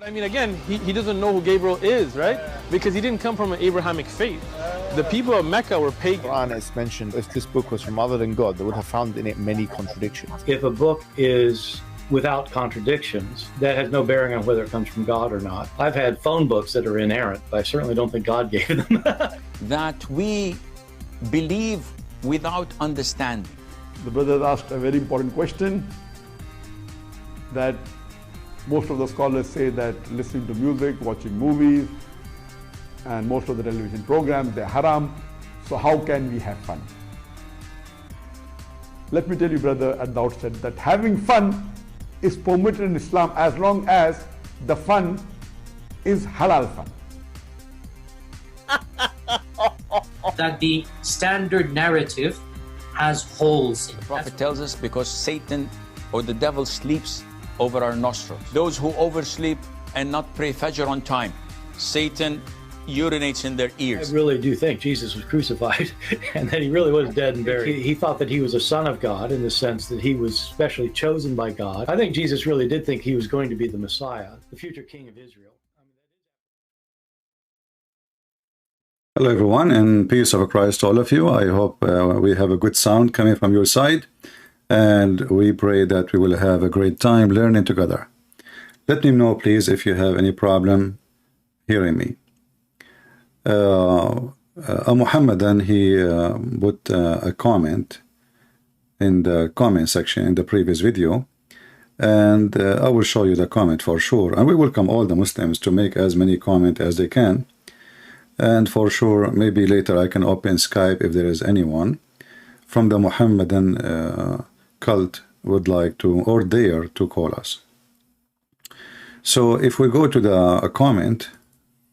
I mean, again, he doesn't know who Gabriel is, right? Because he didn't come from an Abrahamic faith. The people of Mecca were pagan. Quran is mentioned, if this book was from other than God, they would have found in it many contradictions. If a book is without contradictions, that has no bearing on whether it comes from God or not. I've had phone books that are inerrant, but I certainly don't think God gave them. That we believe without understanding. The brother asked a very important question, that most of the scholars say that listening to music, watching movies, and most of the television programs, they're haram. So how can we have fun? Let me tell you, brother, at the outset, that having fun is permitted in Islam as long as the fun is halal fun. That the standard narrative has holes in it. The Prophet tells us because Satan or the devil sleeps over our nostrils. Those who oversleep and not pray Fajr on time, Satan urinates in their ears. I really do think Jesus was crucified and that he really was dead and buried. He thought that he was a son of God in the sense that he was specially chosen by God. I think Jesus really did think he was going to be the Messiah, the future king of Israel. Hello everyone, and peace of Christ to all of you. I hope we have a good sound coming from your side, and we pray that we will have a great time learning together. Let me know please if you have any problem hearing me. Muhammadan, he put a comment in the comment section in the previous video, and I will show you the comment for sure, and we welcome all the Muslims to make as many comments as they can. And for sure, maybe later I can open Skype if there is anyone from the Muhammadan cult would like to or dare to call us. So if we go to the comment,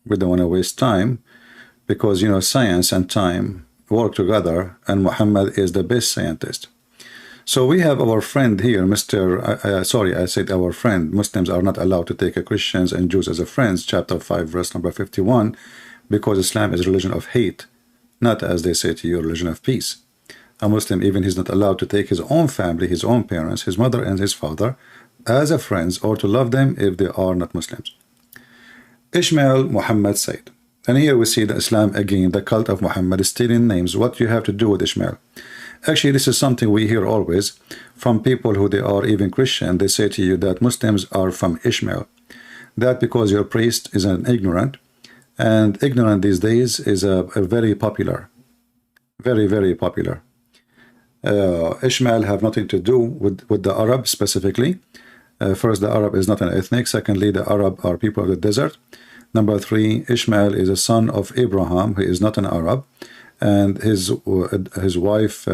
we don't want to waste time, because you know science and time work together, and Muhammad is the best scientist. So we have our friend here, sorry, I said our friend. Muslims are not allowed to take Christians and Jews as a friends, chapter 5, verse number 51. Because Islam is a religion of hate, not as they say to you, a religion of peace. A Muslim, even he's not allowed to take his own family, his own parents, his mother and his father as a friends, or to love them if they are not Muslims. Ishmael Muhammad said, and here we see the Islam again, the cult of Muhammad is stealing names. What do you have to do with Ishmael? Actually, this is something we hear always from people who they are even Christian. They say to you that Muslims are from Ishmael. That because your priest is an ignorant, and ignorant these days is a very popular, very popular. Ishmael have nothing to do with the Arab specifically. First, the Arab is not an ethnic. Secondly, the Arab are people of the desert. Number 3, Ishmael is a son of Abraham, who is not an Arab, and his wife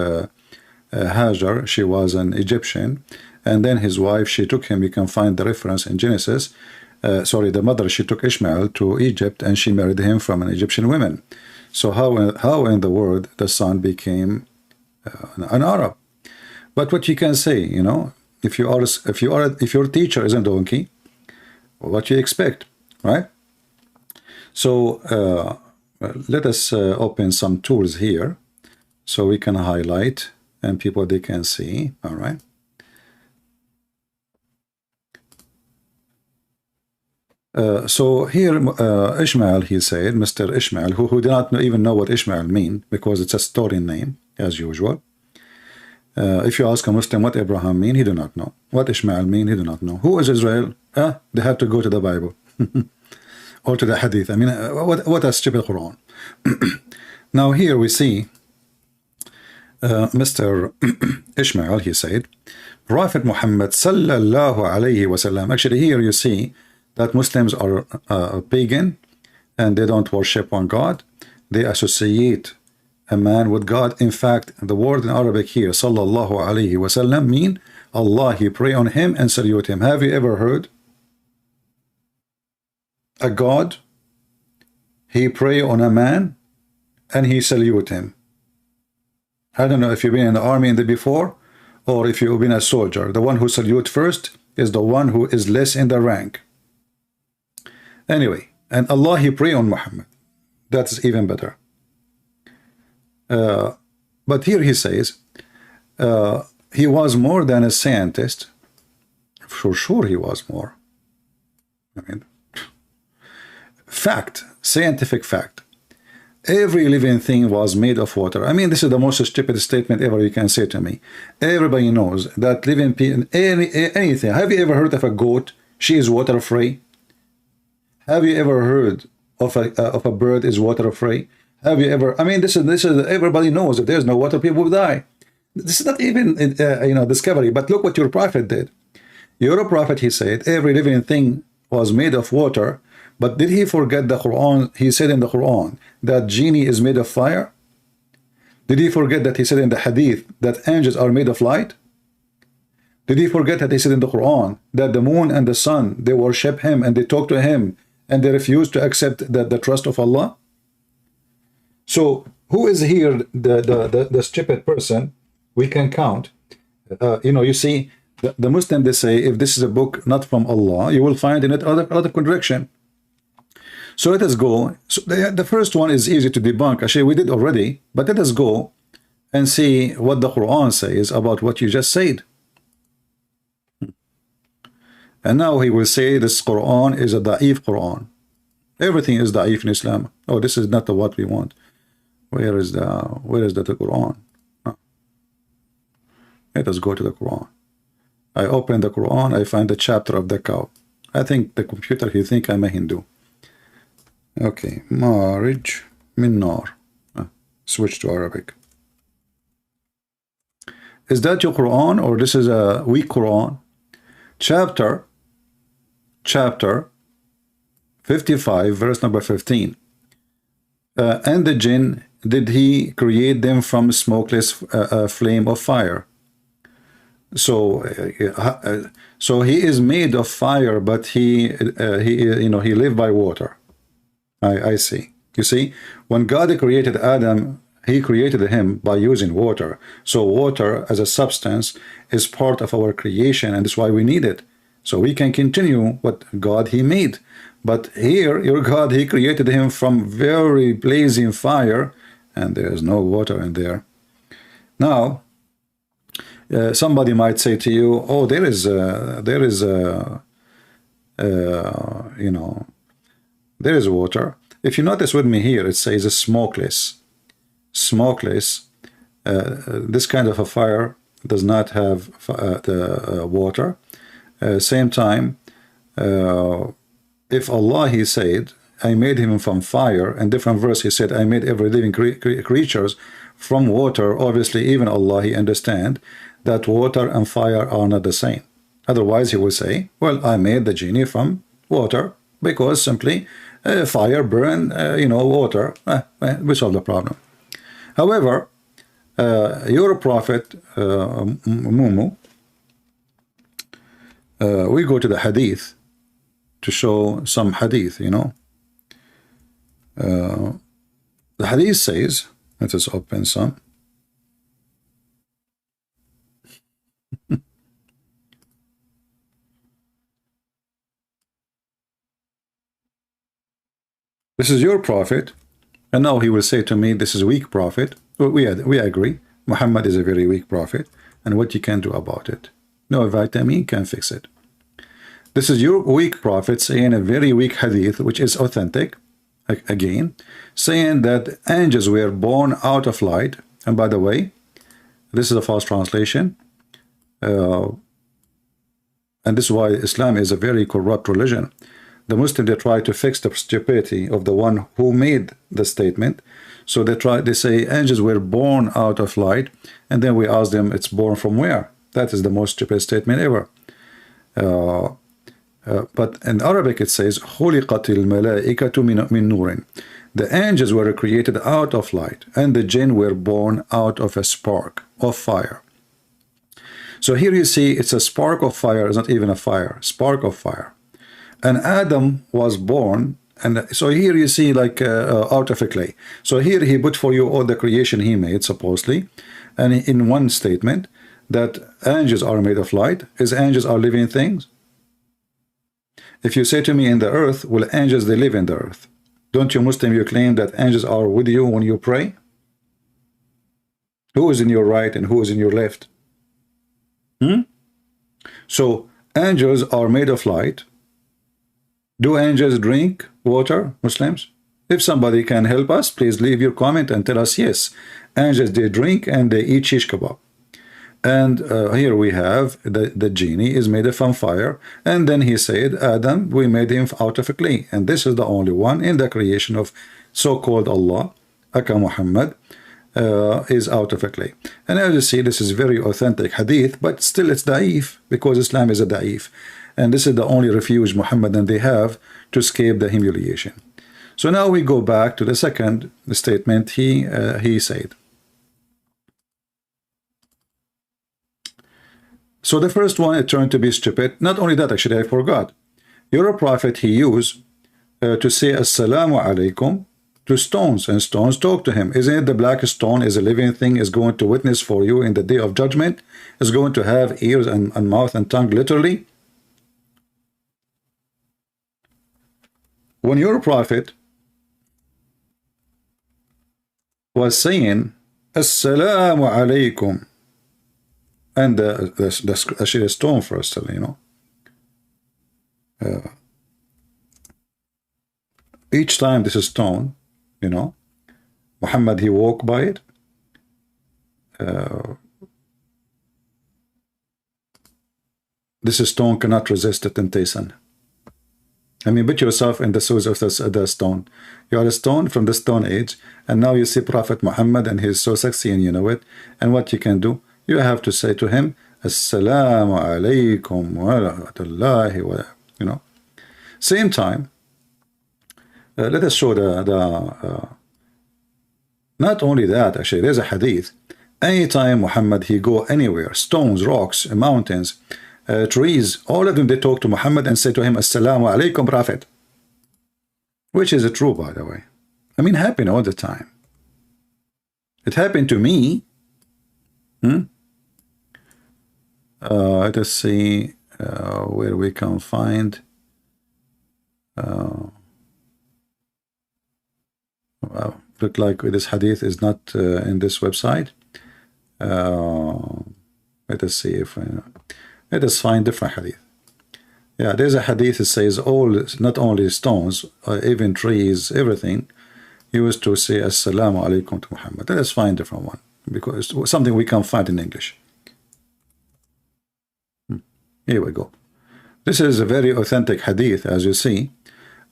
Hajar, she was an Egyptian, and then his wife, she took him. You can find the reference in Genesis. The mother, she took Ishmael to Egypt and she married him from an Egyptian woman. So how in the world the son became an Arab? But what you can say, you know, if your teacher is a donkey, what you expect, right? So let us open some tools here so we can highlight and people they can see. All right. So here Ishmael, he said, Mr. Ishmael, who did not even know what Ishmael mean, because it's a story name as usual. If you ask a Muslim what Abraham mean, he do not know. What Ishmael mean, he do not know. Who is Israel? They have to go to the Bible or to the Hadith. I mean, what a stupid Quran. Now here we see Mr. Ishmael, he said, Prophet Muhammad sallallahu alayhi wasallam. Actually here you see that Muslims are pagan and they don't worship one God. They associate a man with God. In fact, the word in Arabic here, sallallahu alayhi wasallam, mean Allah, he pray on him and salute him. Have you ever heard a God, he pray on a man and he salute him? I don't know if you've been in the army in the before, or if you've been a soldier. The one who salute first is the one who is less in the rank. Anyway, and Allah, he pray on Muhammad. That's even better. But here he says, he was more than a scientist. For sure he was more. I mean, fact, scientific fact. Every living thing was made of water. I mean, this is the most stupid statement ever you can say to me. Everybody knows that living anything. Have you ever heard of a goat? She is water free. Have you ever heard of a bird is water free? Have you ever? I mean, this is everybody knows if there's no water, people will die. This is not even discovery. But look what your prophet did. Your prophet, he said, every living thing was made of water. But did he forget the Quran? He said in the Quran that genie is made of fire. Did he forget that he said in the Hadith that angels are made of light? Did he forget that he said in the Quran that the moon and the sun, they worship him and they talk to him and they refuse to accept the trust of Allah? So who is here the stupid person? We can count. You see, the Muslim, they say, if this is a book not from Allah, you will find in it a lot of contradiction. So let us go. So the first one is easy to debunk. Actually, we did already, but let us go and see what the Quran says about what you just said. And now he will say this Quran is a da'if Quran. Everything is da'if in Islam. Oh, this is not what we want. Where is the Quran? Let us go to the Quran. I open the Quran, I find the chapter of the cow. I think the computer, he think I'm a Hindu. Okay, Marij min nar. Switch to Arabic. Is that your Quran or this is a weak Quran? Chapter 55, verse number 15. And the jinn, did he create them from smokeless flame of fire? So he is made of fire, but he lived by water. I see. You see, when God created Adam, he created him by using water. So water as a substance is part of our creation, and that's why we need it. So we can continue what God he made. But here, your God, he created him from very blazing fire, and there's no water in there. Now, somebody might say to you, oh, there is water. If you notice with me here, it says smokeless. Smokeless. This kind of a fire does not have the water. Same time, if Allah, he said, I made him from fire, and different verse he said, I made every living creatures from water. Obviously, even Allah, he understand that water and fire are not the same. Otherwise, he will say, well, I made the genie from water, because simply fire burn, water. We solve the problem. However, your prophet, Mumu, we go to the hadith to show some hadith, The hadith says, let us open some. This is your prophet, and now he will say to me, this is a weak prophet. Well, we agree. Muhammad is a very weak prophet, and what you can do about it? No vitamin can fix it. This is your weak prophet saying a very weak hadith, which is authentic, again, saying that angels were born out of light. And by the way, this is a false translation. And this is why Islam is a very corrupt religion. The Muslims, they try to fix the stupidity of the one who made the statement. So they say angels were born out of light, and then we ask them, it's born from where? That is the most stupid statement ever. But in Arabic it says, خُلِقَتِ الْمَلَائِكَةُ مِنْ نُورٍ. The angels were created out of light, and the jinn were born out of a spark of fire. So here you see it's a spark of fire, it's not even a fire, spark of fire. And Adam was born, and so here you see like out of a clay. So here he put for you all the creation he made, supposedly, and in one statement that angels are made of light. Is angels are living things? If you say to me in the earth, well, angels, they live in the earth. Don't you Muslim, you claim that angels are with you when you pray? Who is in your right and who is in your left? So angels are made of light. Do angels drink water, Muslims? If somebody can help us, please leave your comment and tell us yes. Angels, they drink and they eat shish kebab. And here we have the genie is made from fire. And then he said, Adam, we made him out of clay. And this is the only one in the creation of so-called Allah, Aka Muhammad, is out of clay. And as you see, this is very authentic hadith, but still it's da'if, because Islam is a da'if. And this is the only refuge Muhammad and they have to escape the humiliation. So now we go back to the second statement he said. So the first one, it turned to be stupid. Not only that, actually, I forgot. You're a prophet, he used to say Assalamu alaikum to stones, and stones talk to him. Isn't it the black stone is a living thing, is going to witness for you in the day of judgment, is going to have ears and mouth and tongue, literally? When your prophet was saying Assalamu alaikum, and the stone first, you know, each time this is stone, you know, Muhammad, he walked by it. This stone cannot resist the temptation. I mean, put yourself in the shoes of the stone. You are a stone from the Stone Age, and now you see Prophet Muhammad, and he's so sexy, and you know it. And what you can do, you have to say to him, Assalamu alaikum wa rahmatullahi wa, you know. Same time, let us show not only that, actually, there's a hadith. Anytime Muhammad, he go anywhere, stones, rocks, mountains, trees, all of them, they talk to Muhammad and say to him, Assalamu alaikum, Prophet. Which is true, by the way. I mean, happen all the time. It happened to me. Let us see where we can find. Well, look like this hadith is not in this website. Let us see if let us find different hadith. Yeah, there's a hadith that says all, not only stones, even trees, everything, used to say Assalamu alaikum to Muhammad. Let us find a different one, because it's something we can find in English. Here we go. This is a very authentic hadith, as you see.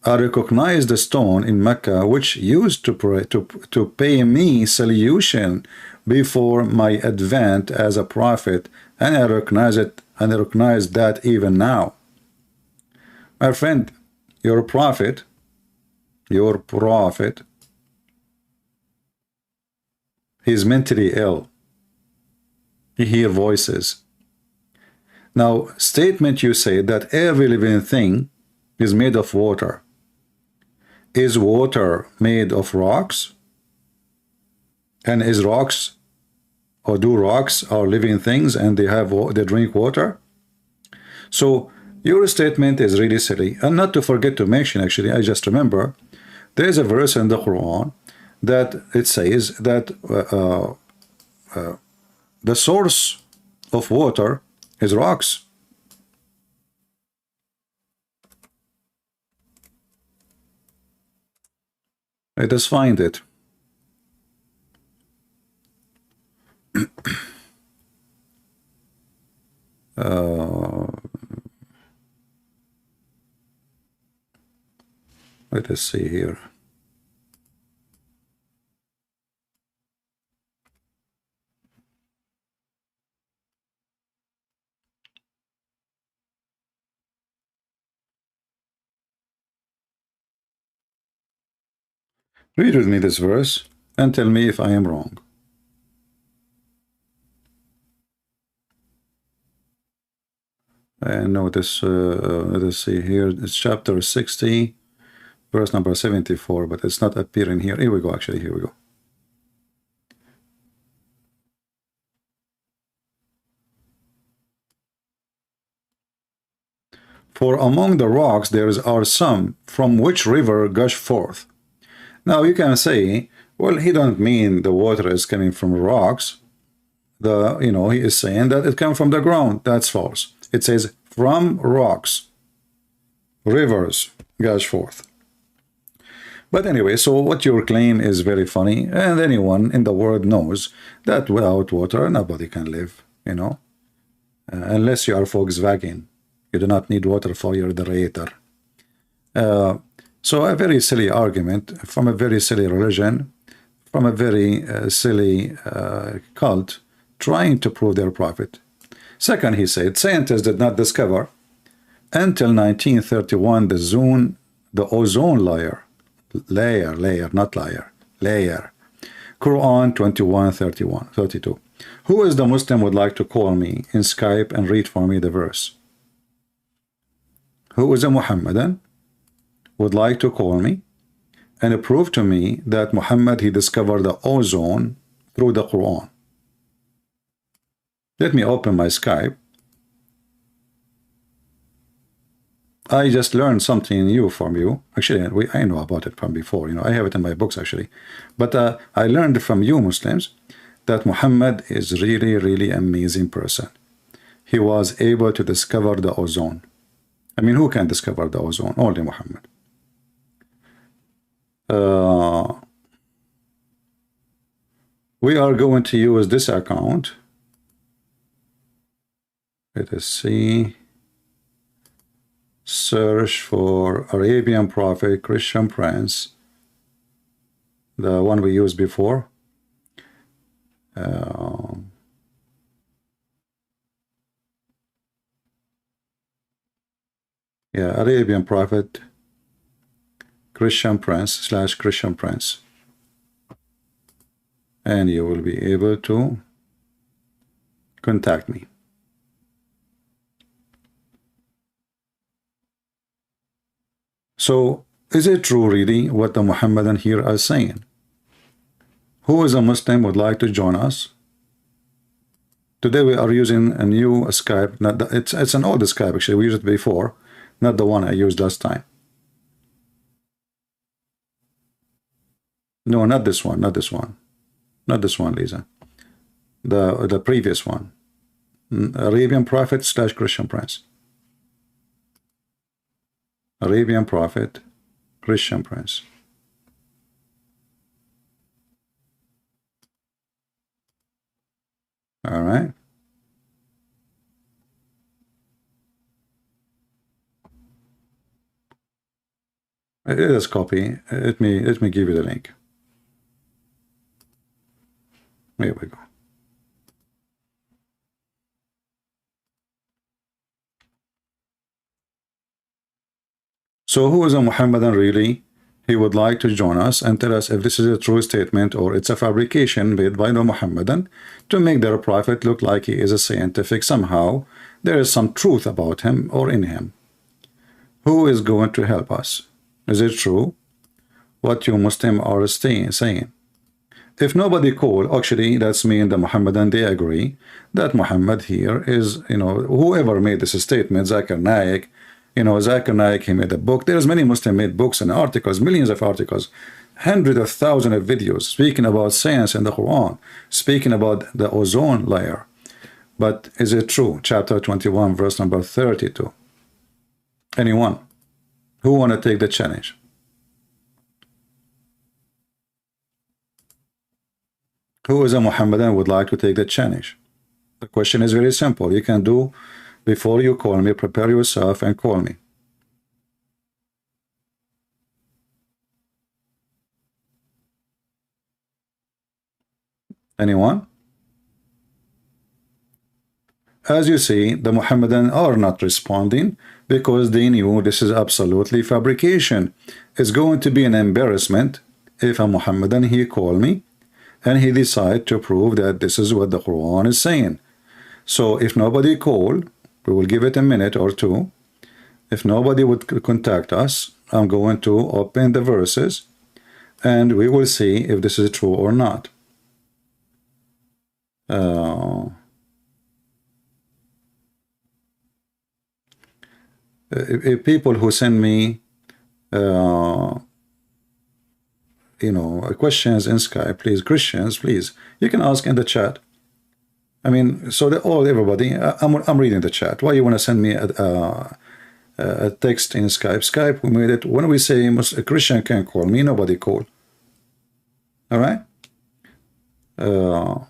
I recognize the stone in Mecca which used to pray, to pay me salutation before my advent as a prophet, and I recognize it, and I recognize that even now. My friend, your prophet, he's mentally ill. He hears voices. Now, statement you say that every living thing is made of water. Is water made of rocks? And is rocks, or do rocks are living things and they drink water? So your statement is really silly. And not to forget to mention, actually, I just remember, there is a verse in the Quran that it says that the source of water is rocks. Let us find it. Let us see here. Read with me this verse and tell me if I am wrong. And notice, let us see here, it's chapter 60, verse number 74, but it's not appearing here. Here we go, actually, here we go. For among the rocks there are some from which river gush forth. Now you can say, well, he don't mean the water is coming from rocks. He is saying that it comes from the ground. That's false. It says from rocks, rivers gush forth. But anyway, so what your claim is very funny, and anyone in the world knows that without water nobody can live, you know, unless you are Volkswagen. You do not need water for your generator. So a very silly argument from a very silly religion, from a very silly cult, trying to prove their prophet. Second, he said, scientists did not discover until 1931 the ozone layer, not liar, layer. Quran 21:32. Who is the Muslim would like to call me in Skype and read for me the verse? Who is a Muhammadan would like to call me and prove to me that Muhammad, he discovered the ozone through the Quran? Let me open my Skype. I just learned something new from you. Actually, I know about it from before. You know, I have it in my books actually. But I learned from you Muslims that Muhammad is really, really amazing person. He was able to discover the ozone. I mean, who can discover the ozone? Only Muhammad. We are going to use this account. Let us see. Search for Arabian Prophet, Christian Prince, the one we used before. Yeah, Arabian Prophet, Christian Prince / Christian Prince, and you will be able to contact me. So, is it true really what the Muhammadan here are saying? Who is a Muslim would like to join us? Today we are using a new Skype. Not the, it's an old Skype actually. We used it before, not the one I used last time. No, not this one. Not this one. Not this one, Lisa. The previous one. Arabian Prophet / Christian Prince. Arabian Prophet, Christian Prince. All right. It is copy. Let me give you the link. Here we go. So who is a Muhammadan really? He would like to join us and tell us if this is a true statement or it's a fabrication made by the Muhammadan to make their prophet look like he is a scientific somehow. There is some truth about him or in him. Who is going to help us? Is it true what you Muslim are saying? If nobody call, actually that's mean the Muhammadan, they agree that Muhammad here is, you know, whoever made this statement, Zakir Naik. You know, Zakir Naik, he made a book. There's many Muslim made books and articles, millions of articles, hundreds of thousands of videos speaking about science in the Quran, speaking about the ozone layer. But is it true? Chapter 21, verse number 32. Anyone who want to take the challenge? Who is a Muhammadan would like to take the challenge? The question is very simple. You can do before you call me, prepare yourself and call me. Anyone? As you see, the Muhammadan are not responding because they knew this is absolutely fabrication. It's going to be an embarrassment if a Muhammadan he call me and he decide to prove that this is what the Quran is saying. So if nobody call, we will give it a minute or two. If nobody would contact us, I'm going to open the verses and we will see if this is true or not. If people who send me you know, questions in Skype, please, Christians, please, you can ask in the chat. I mean, so everybody, I'm reading the chat. Why you want to send me a text in Skype, we made it. When we say a Christian can call me, nobody call. All right? Or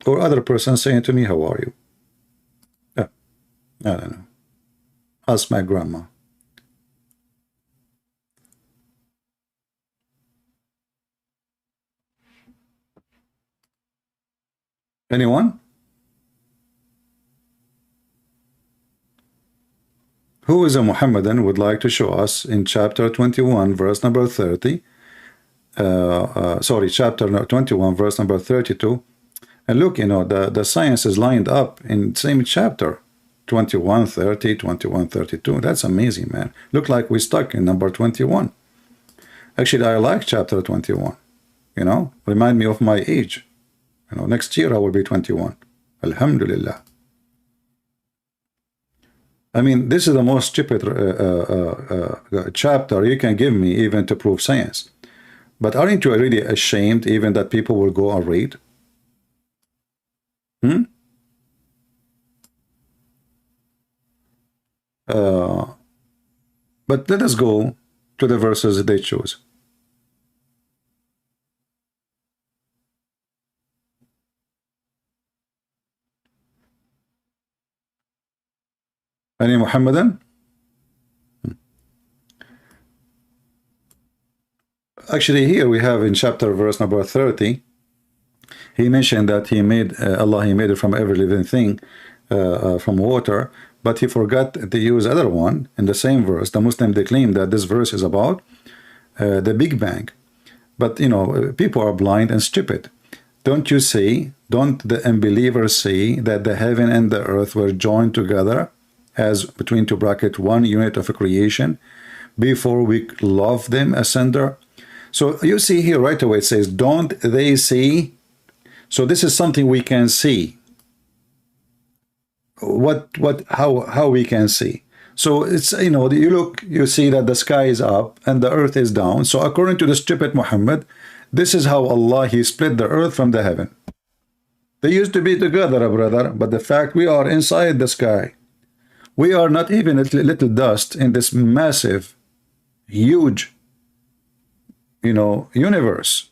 other person saying to me, how are you? Yeah, I don't know. Ask my grandma. Anyone? Who is a Muhammadan would like to show us in chapter 21, verse number 30, chapter 21, verse number 32, and look, you know, the science is lined up in the same chapter, 21, 30, 21, 32. That's amazing, man. Look like we're stuck in number 21. Actually, I like chapter 21, you know, remind me of my age. You know, next year I will be 21. Alhamdulillah. I mean, this is the most stupid chapter you can give me even to prove science. But aren't you really ashamed even that people will go and read? But let us go to the verses they choose. Any Muhammadan? Actually, here we have in chapter verse number 30, he mentioned that he made Allah, he made it from every living thing, from water, but he forgot to use other one in the same verse. The Muslim, they claim that this verse is about the Big Bang. But, you know, people are blind and stupid. Don't you see, don't the unbelievers see that the heaven and the earth were joined together as between two brackets, one unit of a creation before we love them asunder? So you see here right away it says, don't they see? So this is something we can see. How we can see? So it's, you know, you look, you see that the sky is up and the earth is down. So according to the stupid Muhammad, this is how Allah, he split the earth from the heaven. They used to be together, brother, but the fact we are inside the sky. We are not even a little dust in this massive, huge, you know, universe.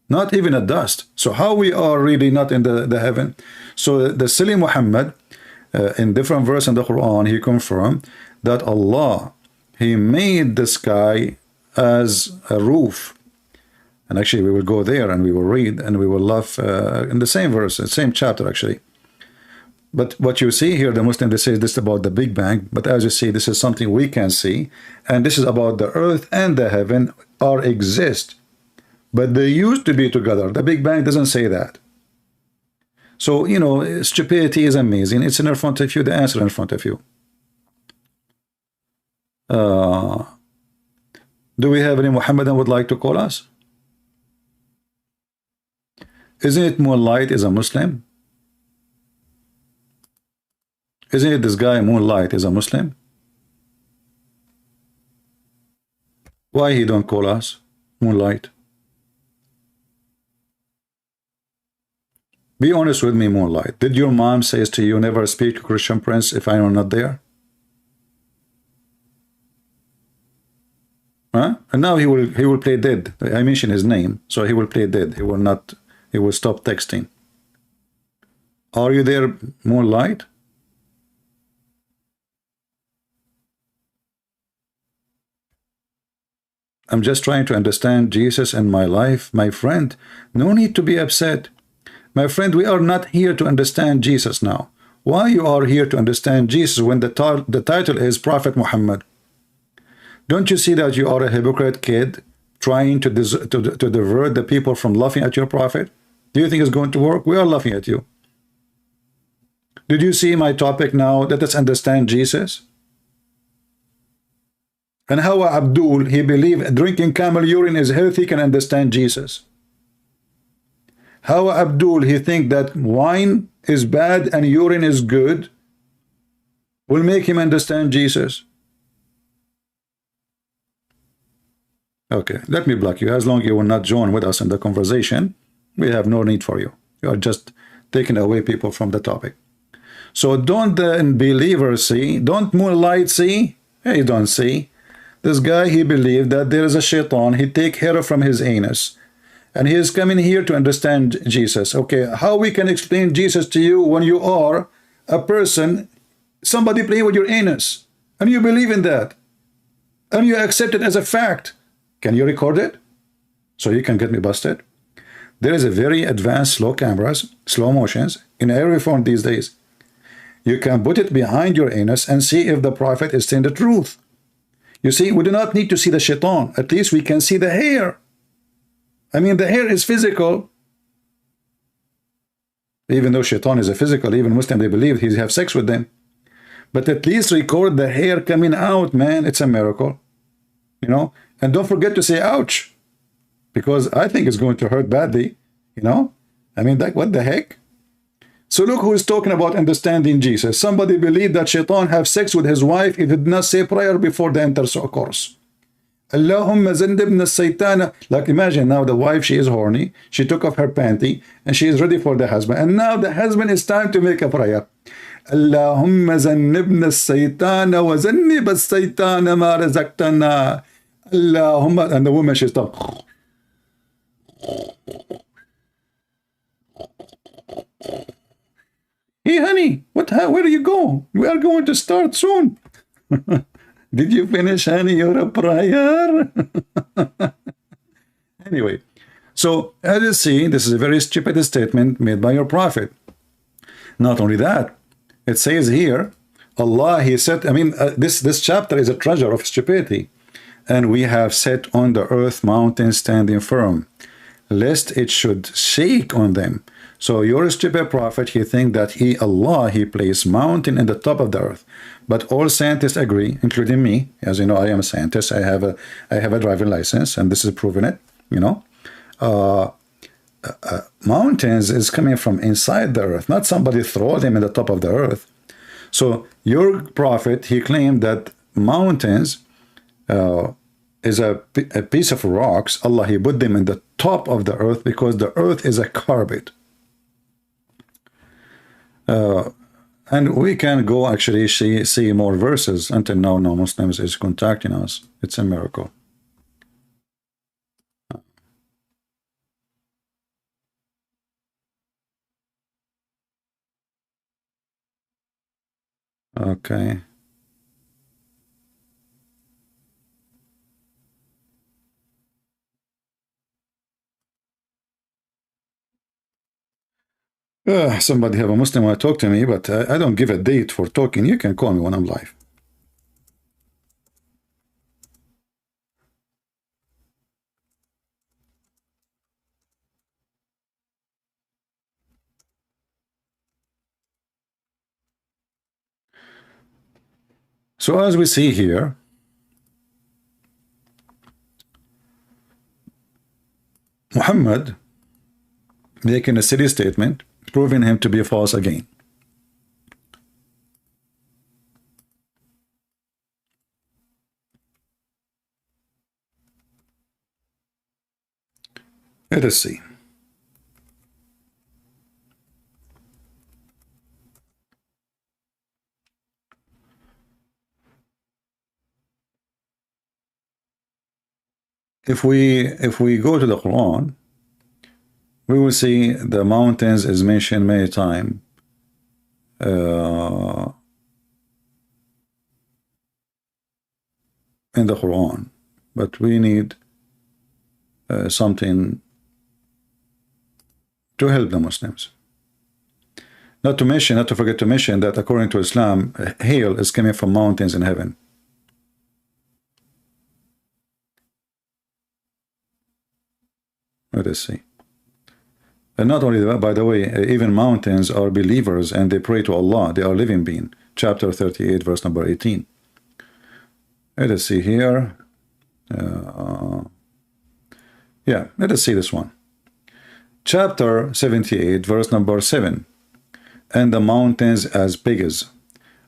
Not even a dust. So how we are really not in the heaven? So the silly Muhammad, in different verse in the Quran, he confirmed that Allah, he made the sky as a roof. And actually we will go there and we will read and we will laugh in the same verse, the same chapter actually. But what you see here, the Muslim, they say this about the Big Bang, but as you see, this is something we can see, and this is about the earth and the heaven are exist, but they used to be together. The Big Bang doesn't say that. So, you know, stupidity is amazing. It's in front of you, the answer in front of you. Do we have any Muhammadan would like to call us? Isn't it Moonlight is a Muslim? Isn't it this guy Moonlight is a Muslim? Why he don't call us Moonlight? Be honest with me, Moonlight. Did your mom says to you, never speak to Christian Prince if I am not there? Huh? And now he will play dead. I mentioned his name, so he will play dead. He will not. He will stop texting. Are you there, Moonlight? I'm just trying to understand Jesus in my life, my friend. No need to be upset. My friend, we are not here to understand Jesus now. Why you are here to understand Jesus when the title is Prophet Muhammad? Don't you see that you are a hypocrite kid trying to divert the people from laughing at your prophet? Do you think it's going to work? We are laughing at you. Did you see my topic now? Let us understand Jesus. And how Abdul, he believed drinking camel urine is healthy, can understand Jesus. How Abdul, he think that wine is bad and urine is good, will make him understand Jesus. Okay, let me block you. As long as you will not join with us in the conversation, we have no need for you. You are just taking away people from the topic. So don't the unbeliever see? Don't moonlight see? He don't see. This guy, he believed that there is a shaitan. He take hair from his anus. And he is coming here to understand Jesus. Okay, how we can explain Jesus to you when you are a person, somebody playing with your anus, and you believe in that, and you accept it as a fact? Can you record it so you can get me busted? There is a very advanced slow cameras, slow motions in every phone these days. You can put it behind your anus and see if the prophet is saying the truth. You see, we do not need to see the shaitan. At least we can see the hair. I mean, the hair is physical. Even though shaitan is a physical, even Muslim, they believe he have sex with them. But at least record the hair coming out, man. It's a miracle. You know? And don't forget to say ouch. Because I think it's going to hurt badly. You know? I mean, like, what the heck? So look who is talking about understanding Jesus. Somebody believed that shaitan have sex with his wife. He did not say prayer before the intercourse. Allahumma zannibna as-saytana. Like, imagine now the wife, she is horny. She took off her panty and she is ready for the husband. And now the husband is time to make a prayer. Allahumma zannibna as-saytana wa zannib as-saytana ma razaqtana. Allahumma. And the woman, she's talking. Hey honey, where do you go? We are going to start soon. Did you finish, honey, your prayer? Anyway, so as you see, this is a very stupid statement made by your prophet. Not only that, it says here, Allah, he said, I mean, this chapter is a treasure of stupidity. And we have set on the earth mountains standing firm, lest it should shake on them. So your stupid prophet, he think that Allah, he placed mountain in the top of the earth. But all scientists agree, including me. As you know, I am a scientist. I have a driving license, and this is proving it. You know, mountains is coming from inside the earth, not somebody throw them in the top of the earth. So your prophet, he claimed that mountains is a piece of rocks. Allah, he put them in the top of the earth because the earth is a carpet. And we can go actually see more verses. Until now, no Muslims is contacting us. It's a miracle. Okay. Somebody have a Muslim want to talk to me, but I don't give a date for talking. You can call me when I'm live. So as we see here, Muhammad making a silly statement, proving him to be false again. Let us see. If we go to the Quran, we will see the mountains is mentioned many times. In the Quran, but we need something to help the Muslims. Not to forget to mention that according to Islam, hail is coming from mountains in heaven. Let us see. And not only that, by the way, even mountains are believers and they pray to Allah. They are living beings. Chapter 38, verse number 18. Let us see here. Yeah, let us see this one. Chapter 78, verse number 7. And the mountains as pigs,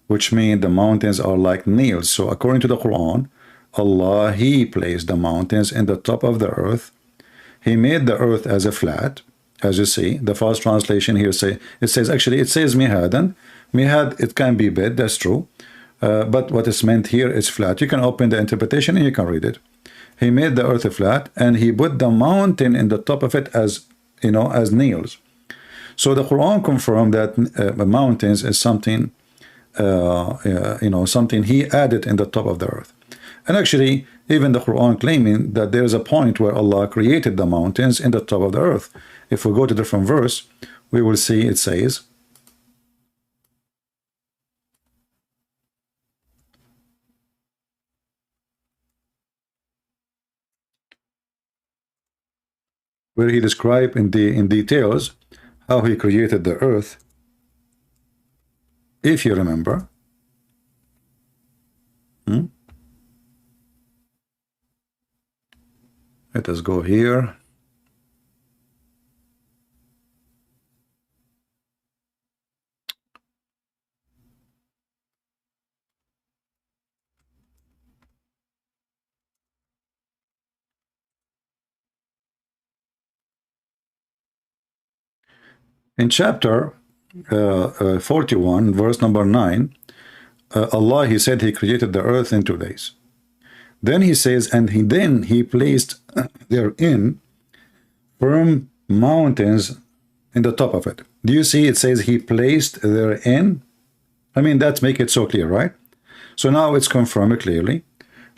which mean the mountains are like nails. So according to the Quran, Allah, he placed the mountains in the top of the earth. He made the earth as a flat. As you see, the false translation here it says mihadan, Mihad, it can be bed, that's true. But what is meant here is flat. You can open the interpretation and you can read it. He made the earth flat and he put the mountain in the top of it as, you know, as nails. So the Quran confirmed that mountains is something, you know, something he added in the top of the earth. And actually, even the Quran claiming that there is a point where Allah created the mountains in the top of the earth. If we go to different verse, we will see it says, where he described in details how he created the earth. If you remember, let us go here. In chapter 41, verse number 9, Allah, he said he created the earth in 2 days. Then he says, and then he placed therein firm mountains in the top of it. Do you see it says he placed therein? I mean, that make it so clear, right? So now it's confirmed clearly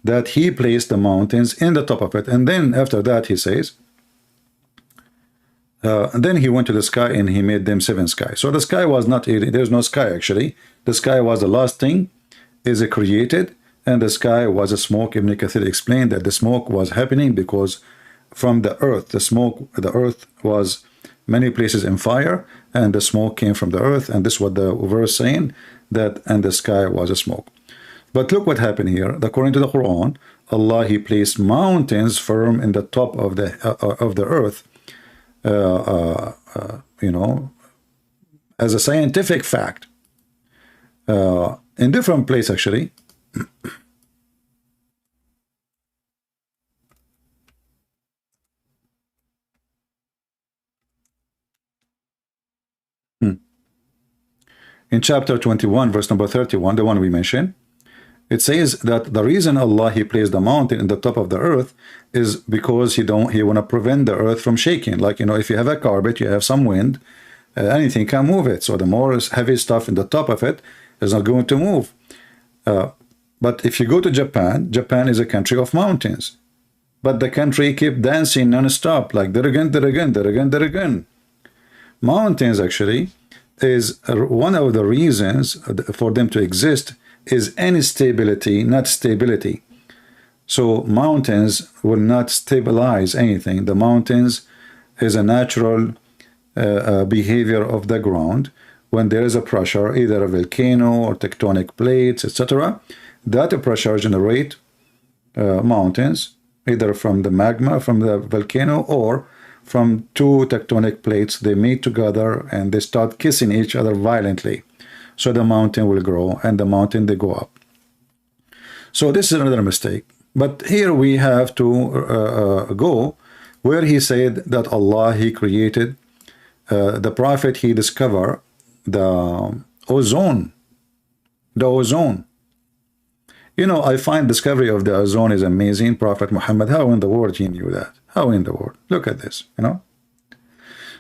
that he placed the mountains in the top of it. And then after that he says, then he went to the sky and he made them 7 skies. So the sky was not, there's no sky actually. The sky was the last thing is created, and the sky was a smoke. Ibn Kathir explained that the smoke was happening because from the earth, the earth was many places in fire, and the smoke came from the earth, and this is what the verse saying, that and the sky was a smoke. But look what happened here. According to the Quran, Allah, he placed mountains firm in the top of the earth, you know, as a scientific fact, in different place actually. In chapter 21, verse number 31, the one we mentioned, it says that the reason Allah, he placed the mountain in the top of the earth is because he want to prevent the earth from shaking. Like, you know, if you have a carpet, you have some wind, anything can move it. So the more heavy stuff in the top of it is not going to move. But if you go to Japan, Japan is a country of mountains. But the country keep dancing non-stop, like dirigan, dirigan, dirigan, dirigan. Mountains actually is one of the reasons for them to exist is instability, not stability. So mountains will not stabilize anything. The mountains is a natural behavior of the ground. When there is a pressure, either a volcano or tectonic plates, etc., that pressure generate mountains, either from the magma from the volcano or from 2 tectonic plates. They meet together and they start kissing each other violently. So the mountain will grow, and the mountain they go up. So this is another mistake. But here we have to go where he said that Allah, he created the prophet, he discovered the ozone. The ozone. You know, I find discovery of the ozone is amazing. Prophet Muhammad, how in the world he knew that? How in the world? Look at this, you know.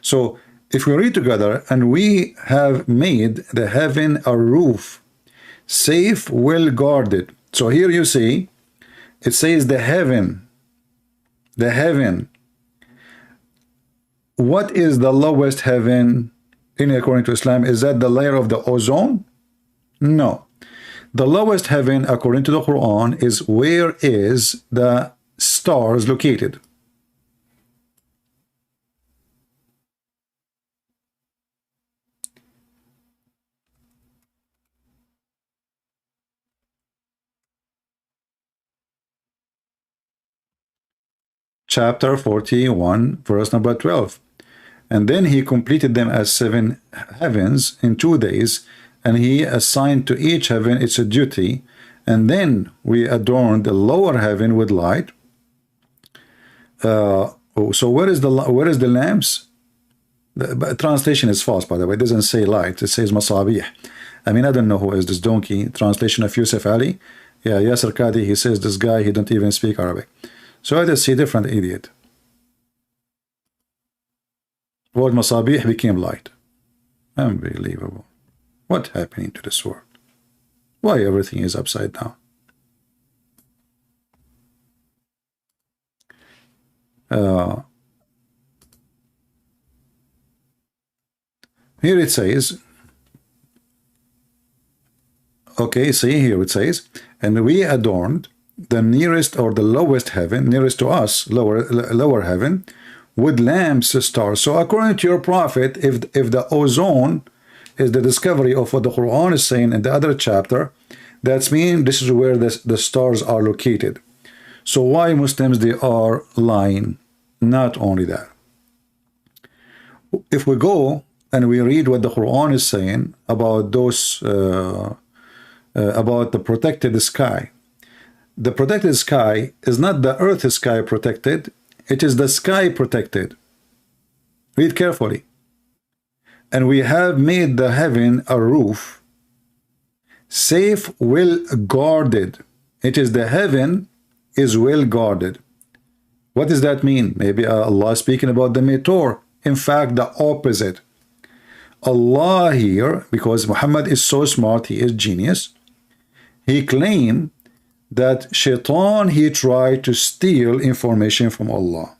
So if we read together, and we have made the heaven a roof, safe, well guarded. So here you see, it says the heaven. The heaven. What is the lowest heaven according to Islam? Is that the layer of the ozone? No. The lowest heaven according to the Quran is where is the stars located. Chapter 41, verse number 12. And then he completed them as 7 heavens in 2 days, and he assigned to each heaven its duty, and then we adorned the lower heaven with light. So where is the lamps? The translation is false, by the way. It doesn't say light, it says masabih. I mean, I don't know who is this donkey. Translation of Yusuf Ali. Yeah, Yasser Qadi, he says this guy, he don't even speak Arabic. So I just see different idiot. Word Masabih became light. Unbelievable. What happening to this world? Why everything is upside down? Here it says, okay, see here it says, and we adorned the nearest or the lowest heaven, nearest to us, lower heaven, with lamps, stars. So according to your prophet, if the ozone is the discovery of what the Quran is saying in the other chapter, that's mean this is where the stars are located. So why Muslims, they are lying? Not only that, if we go and we read what the Quran is saying about those about the protected sky, the protected sky is not the earth sky protected, it is the sky protected. Read carefully. And we have made the heaven a roof, safe, well guarded. It is the heaven is well guarded. What does that mean? Maybe Allah speaking about the meteor. In fact, the opposite. Allah here, because Muhammad is so smart, he is genius, he claimed that Shaitan, he tried to steal information from Allah.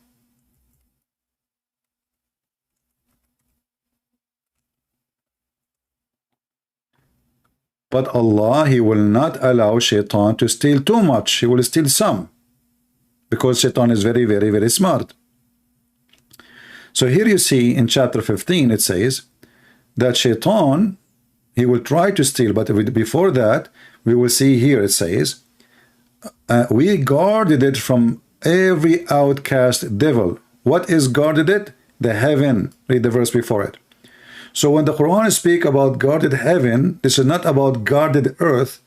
But Allah, he will not allow Shaitan to steal too much. He will steal some. Because Shaitan is very, very, very smart. So here you see in chapter 15, it says that Shaitan, he will try to steal. But before that, we will see here, it says, we guarded it from every outcast devil. What is guarded it? The heaven. Read the verse before it. So when the Quran speaks about guarded heaven, this is not about guarded earth.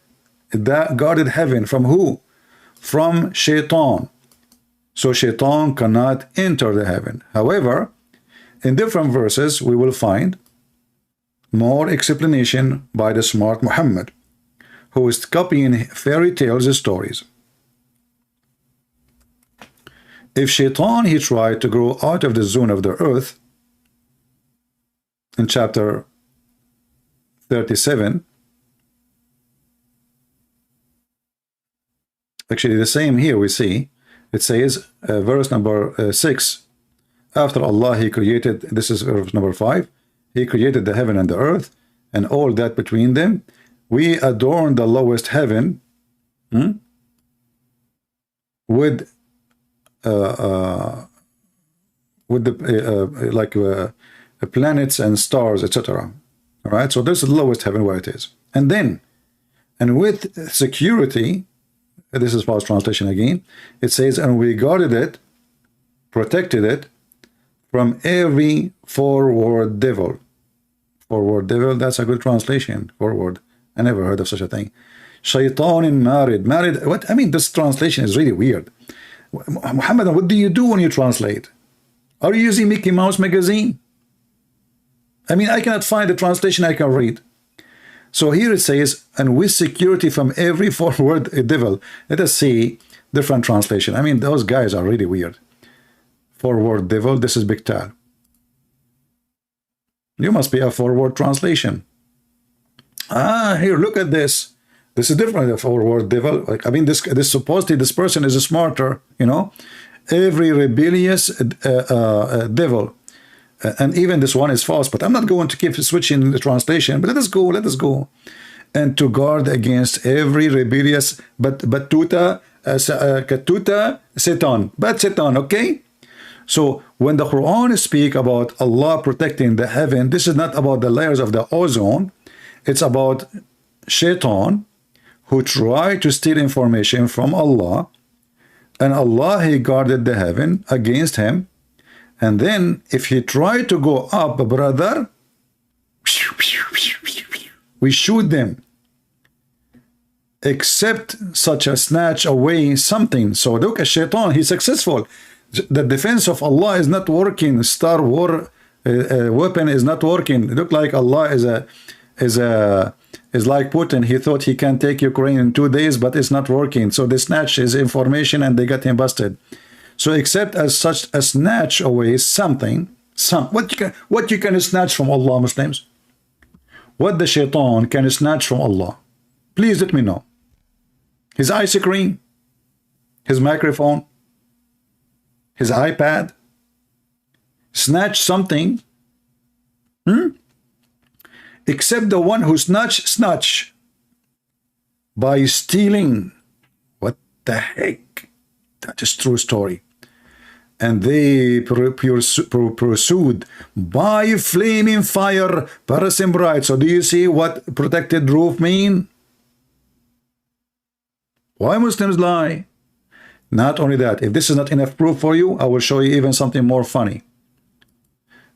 That guarded heaven from who? From Shaitan. So Shaitan cannot enter the heaven. However, in different verses, we will find more explanation by the smart Muhammad, who is copying fairy tales stories. If Shaitan, he tried to grow out of the zone of the earth, in chapter 37, actually the same here we see, it says, verse number 6, after Allah, he created, this is verse number 5, he created the heaven and the earth, and all that between them. We adorn the lowest heaven with the planets and stars, etc. All right, so this is the lowest heaven where it is. And then, and with security, this is false translation again, it says, and we guarded it, protected it from every forward devil. Forward devil, that's a good translation. Forward. I never heard of such a thing. Shaitan married. Married, what? I mean, this translation is really weird. Muhammad, what do you do when you translate? Are you using Mickey Mouse magazine? I mean, I cannot find the translation I can read. So here it says, and with security from every forward devil. Let us see different translation. I mean, those guys are really weird. Forward devil, this is Biktal. You must be a forward translation. Ah, here, look at this. This is different than forward devil. Like, I mean, this supposedly this person is smarter, you know. Every rebellious devil. And even this one is false, but I'm not going to keep switching the translation. But let us go. And to guard against every rebellious, katuta, Satan, but Satan, okay? So when the Quran speak about Allah protecting the heaven, this is not about the layers of the ozone. It's about Shaitan, who tried to steal information from Allah, and Allah, he guarded the heaven against him. And then if he tried to go up, brother, we shoot them, except such a snatch away something. So look at Shaitan, he's successful. The defense of Allah is not working. Star War weapon is not working. It look like Allah is It's like Putin. He thought he can take Ukraine in 2 days, but it's not working. So they snatch his information and they got him busted. So except as such a snatch away something, what you can snatch from Allah, Muslims? What the shaitan can snatch from Allah? Please let me know. His ice cream, his microphone, his iPad. Snatch something. Except the one who snatch by stealing. What the heck? That is true story. And they pursued by flaming fire, Parasim bright. So do you see what protected roof mean? Why Muslims lie? Not only that, if this is not enough proof for you, I will show you even something more funny.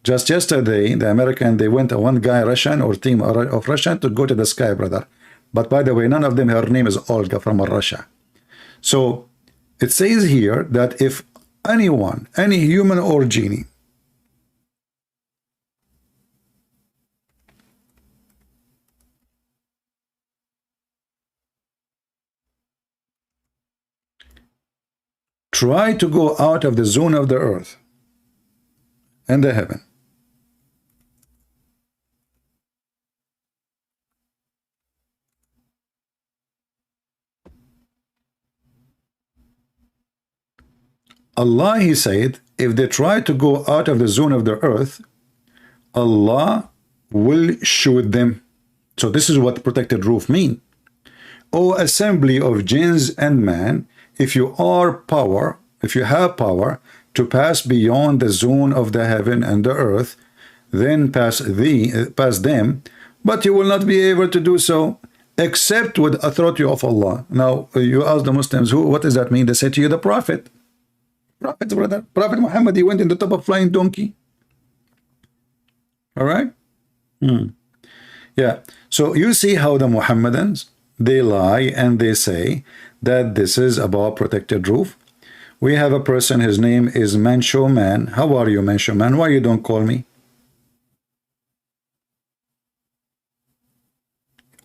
Just yesterday, the American, they went, one guy, Russian or team of Russian, to go to the sky, brother. But by the way, none of them, her name is Olga from Russia. So it says here that if anyone, any human or genie, try to go out of the zone of the earth and the heaven, Allah, he said, if they try to go out of the zone of the earth, Allah will shoot them. So this is what protected roof mean. O assembly of jinns and man, if you have power to pass beyond the zone of the heaven and the earth, then pass them, but you will not be able to do so except with authority of Allah. Now you ask the Muslims, what does that mean? They say to you, the Prophet, brother, Prophet Muhammad, he went in the top of flying donkey. All right. Yeah. So you see how the Muhammadans, they lie and they say that this is about protected roof. We have a person, his name is Mancho Man. How are you, Mancho Man? Why you don't call me?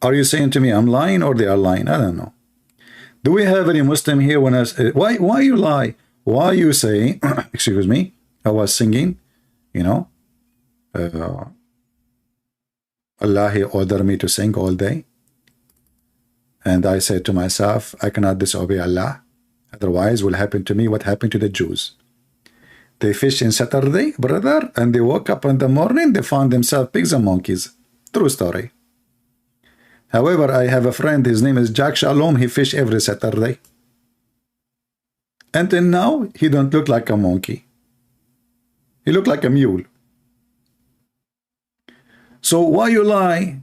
Are you saying to me I'm lying or they are lying? I don't know. Do we have any Muslim here when I say, why you lie? Why you say, excuse me, I was singing, you know, Allah, he ordered me to sing all day. And I said to myself, I cannot disobey Allah. Otherwise, will happen to me what happened to the Jews. They fished in Saturday, brother, and they woke up in the morning, they found themselves pigs and monkeys. True story. However, I have a friend, his name is Jack Shalom, he fished every Saturday. Until now, he don't look like a monkey. He look like a mule. So why you lie?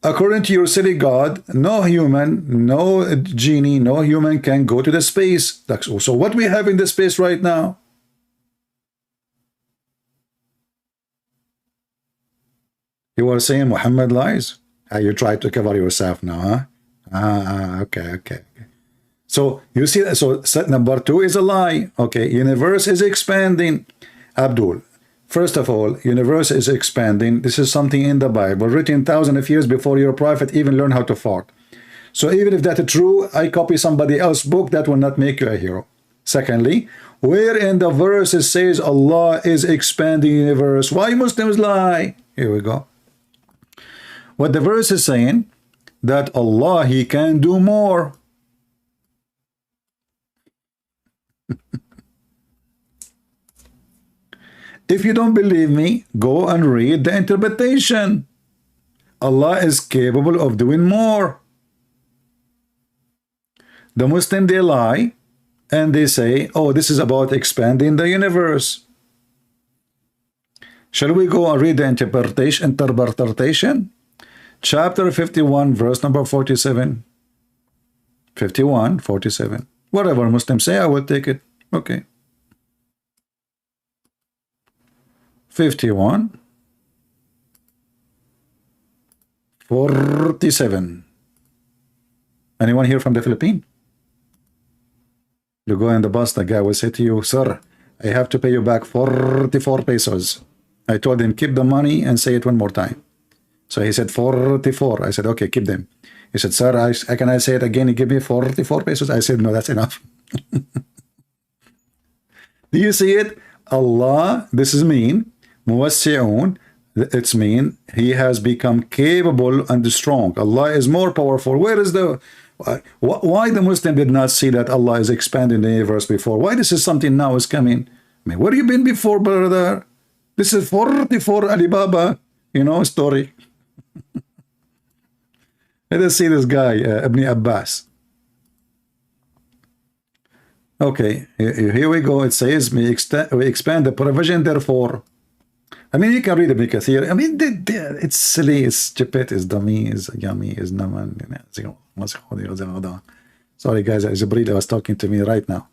According to your silly God, no human, no genie, no human can go to the space. So what we have in the space right now? You were saying Muhammad lies? You try to cover yourself now, huh? Okay. So you see that. So set number 2 is a lie. Okay, universe is expanding. Abdul, first of all, universe is expanding. This is something in the Bible written thousands of years before your prophet even learned how to fart. So even if that is true, I copy somebody else's book, that will not make you a hero. Secondly, where in the verse it says Allah is expanding universe? Why Muslims lie? Here we go. What the verse is saying, that Allah, he can do more. If you don't believe me, go and read the interpretation. Allah is capable of doing more. The Muslim, they lie and they say, oh, this is about expanding the universe. Shall we go and read the interpretation? Chapter 51, verse number 47. 51, 47. Whatever Muslims say, I will take it. Okay. 51, 47. Anyone here from the Philippines? You go in the bus, the guy will say to you, sir, I have to pay you back 44 pesos. I told him, keep the money and say it one more time. So he said 44. I said, okay, keep them. He said, sir, can I say it again? He gave me 44 pesos. I said, no, that's enough. Do you see it? Allah, this is mean. Muwassi'un, it's mean. He has become capable and strong. Allah is more powerful. Where is the... Why the Muslim did not see that Allah is expanding the universe before? Why this is something now is coming? I mean, where you been before, brother? This is 44 Alibaba, you know, story. Let us see this guy, Ibn Abbas. Okay, here we go. It says, we expand the provision, therefore. I mean, you can read Ibn Kathir. I mean, it's silly, it's stupid, it's dummy, it's yummy, it's naman. Sorry, guys, Jibreel was talking to me right now.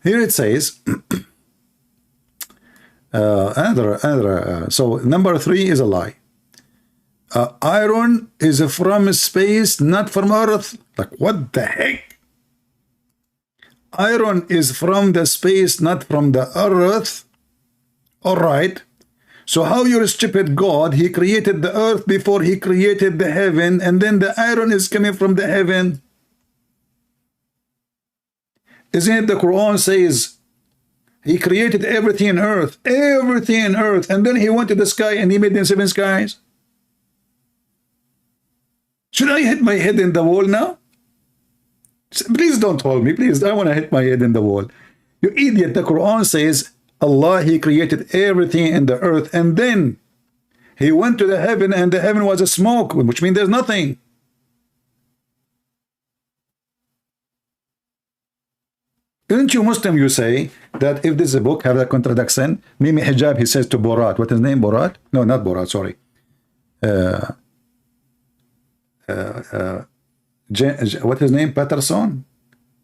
Here it says, so number 3 is a lie. Iron is from space, not from Earth. Like, what the heck? Iron is from the space, not from the Earth. All right. So how your stupid God, he created the earth before he created the heaven, and then the iron is coming from the heaven? Isn't it the Quran says he created everything in earth, and then he went to the sky and he made them 7 skies? Should I hit my head in the wall now? Please don't hold me, please. I want to hit my head in the wall. You idiot, the Quran says Allah, he created everything in the earth, and then he went to the heaven, and the heaven was a smoke, which means there's nothing. Isn't you Muslim, you say that if this is a book, have a contradiction? Mimi Hijab, he says to Borat, what is his name, Borat? No, not Borat, sorry. What is his name, Patterson?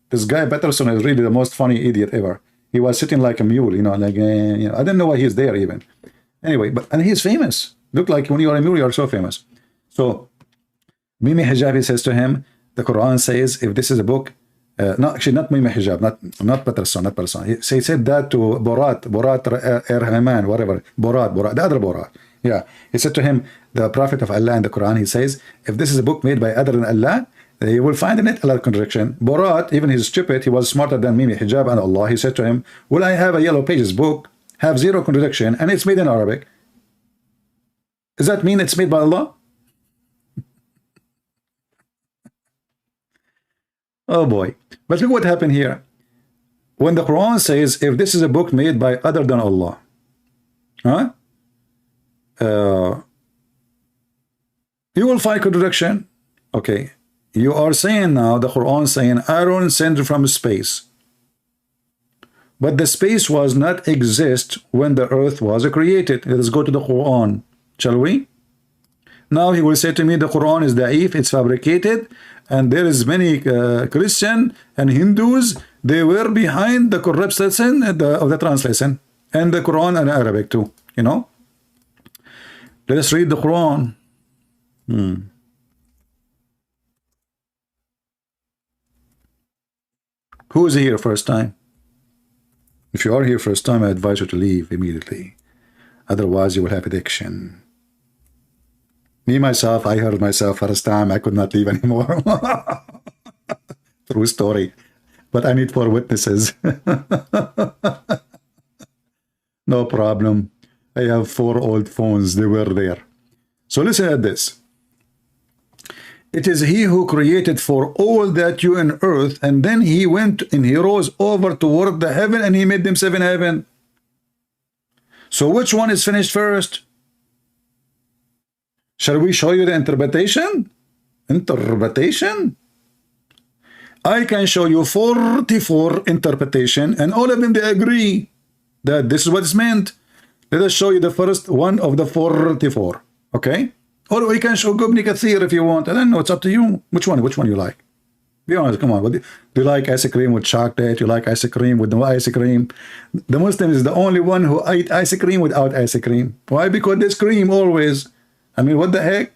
This guy Patterson is really the most funny idiot ever. He was sitting like a mule, you know, like, you know, I don't know why he's there even. Anyway, and he's famous. Look like when you are a mule, you are so famous. So, Mimi Hijab, he says to him, the Quran says, if this is a book, no, actually not Mimi Hijab, not Patterson, not Patterson. He said that to Borat Erhaman, whatever, Borat, the other Borat. Yeah, he said to him, the Prophet of Allah in the Quran, he says, if this is a book made by other than Allah, you will find in it a lot of contradiction. Borat, even he's stupid, he was smarter than Mimi Hijab and Allah. He said to him, will I have a Yellow Pages book, have 0 contradiction, and it's made in Arabic? Does that mean it's made by Allah? Oh boy. But look what happened here. When the Quran says, if this is a book made by other than Allah, huh? You will find contradiction. Okay. You are saying now, the Quran saying, iron sent from space. But the space was not exist when the earth was created. Let us go to the Quran, shall we? Now he will say to me, the Quran is da'if, it's fabricated, and there is many Christian and Hindus, they were behind the corrupt lesson of the translation, and the Quran and Arabic too, you know. Let us read the Quran. Who is here first time? If you are here first time, I advise you to leave immediately. Otherwise, you will have addiction. Me, myself, I heard myself first time. I could not leave anymore. True story. But I need 4 witnesses. No problem. I have 4 old phones. They were there. So listen at this. It is he who created for all that you in earth, and then he went and he rose over toward the heaven, and he made them 7 heaven. So which one is finished first? Shall we show you the interpretation? Interpretation? I can show you 44 interpretation, and all of them they agree that this is what it's meant. Let us show you the first one of the 44. Okay? Or we can show Ibn Kathir if you want. I don't know, it's up to you. Which one you like? Be honest, come on. Do you like ice cream with chocolate? You like ice cream with no ice cream? The Muslim is the only one who eat ice cream without ice cream. Why? Because there's cream always. I mean, what the heck?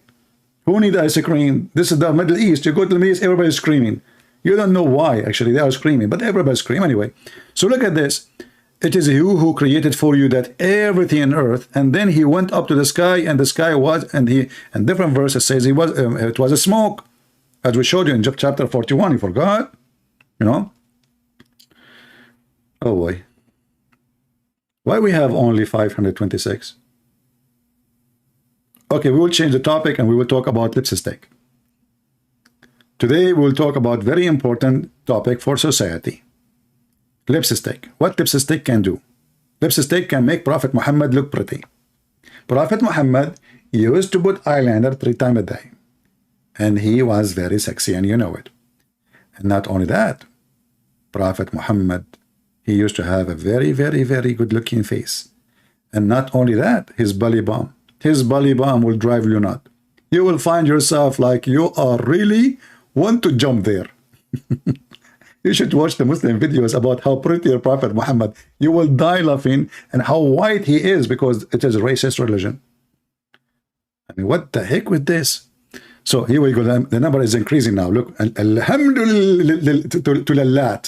Who needs ice cream? This is the Middle East. You go to the Middle East, everybody's screaming. You don't know why, actually. They are screaming, but everybody's screaming anyway. So look at this. It is you who created for you that everything on earth, and then he went up to the sky, and the sky was, and different verses says he was, it was a smoke, as we showed you in chapter 41. You forgot, you know? Oh boy, why we have only 526? Okay, we will change the topic and we will talk about lipstick. Today we will talk about very important topic for society. Lipstick. What lipstick can do? Lipstick can make Prophet Muhammad look pretty. Prophet Muhammad used to put eyeliner 3 times a day. And he was very sexy, and you know it. And not only that, Prophet Muhammad, he used to have a very, very, very good looking face. And not only that, his belly bomb. His belly bomb will drive you nuts. You will find yourself like you are really want to jump there. You should watch the Muslim videos about how pretty your Prophet Muhammad. You will die laughing, and how white he is, because it is a racist religion. I mean, what the heck with this? So here we go. The number is increasing now. Look, alhamdulillah.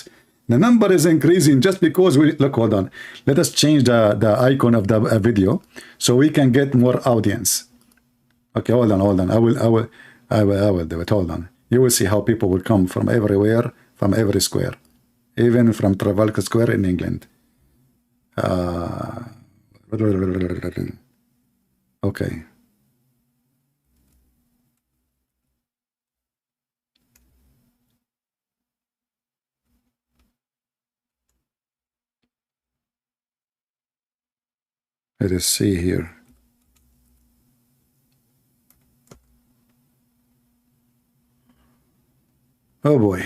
The number is increasing just because we look. Hold on. Let us change the icon of the video so we can get more audience. Okay, hold on. I will do it. Hold on. You will see how people will come from everywhere, from every square, even from Trafalgar Square in England. Okay. Let us see here. Oh boy.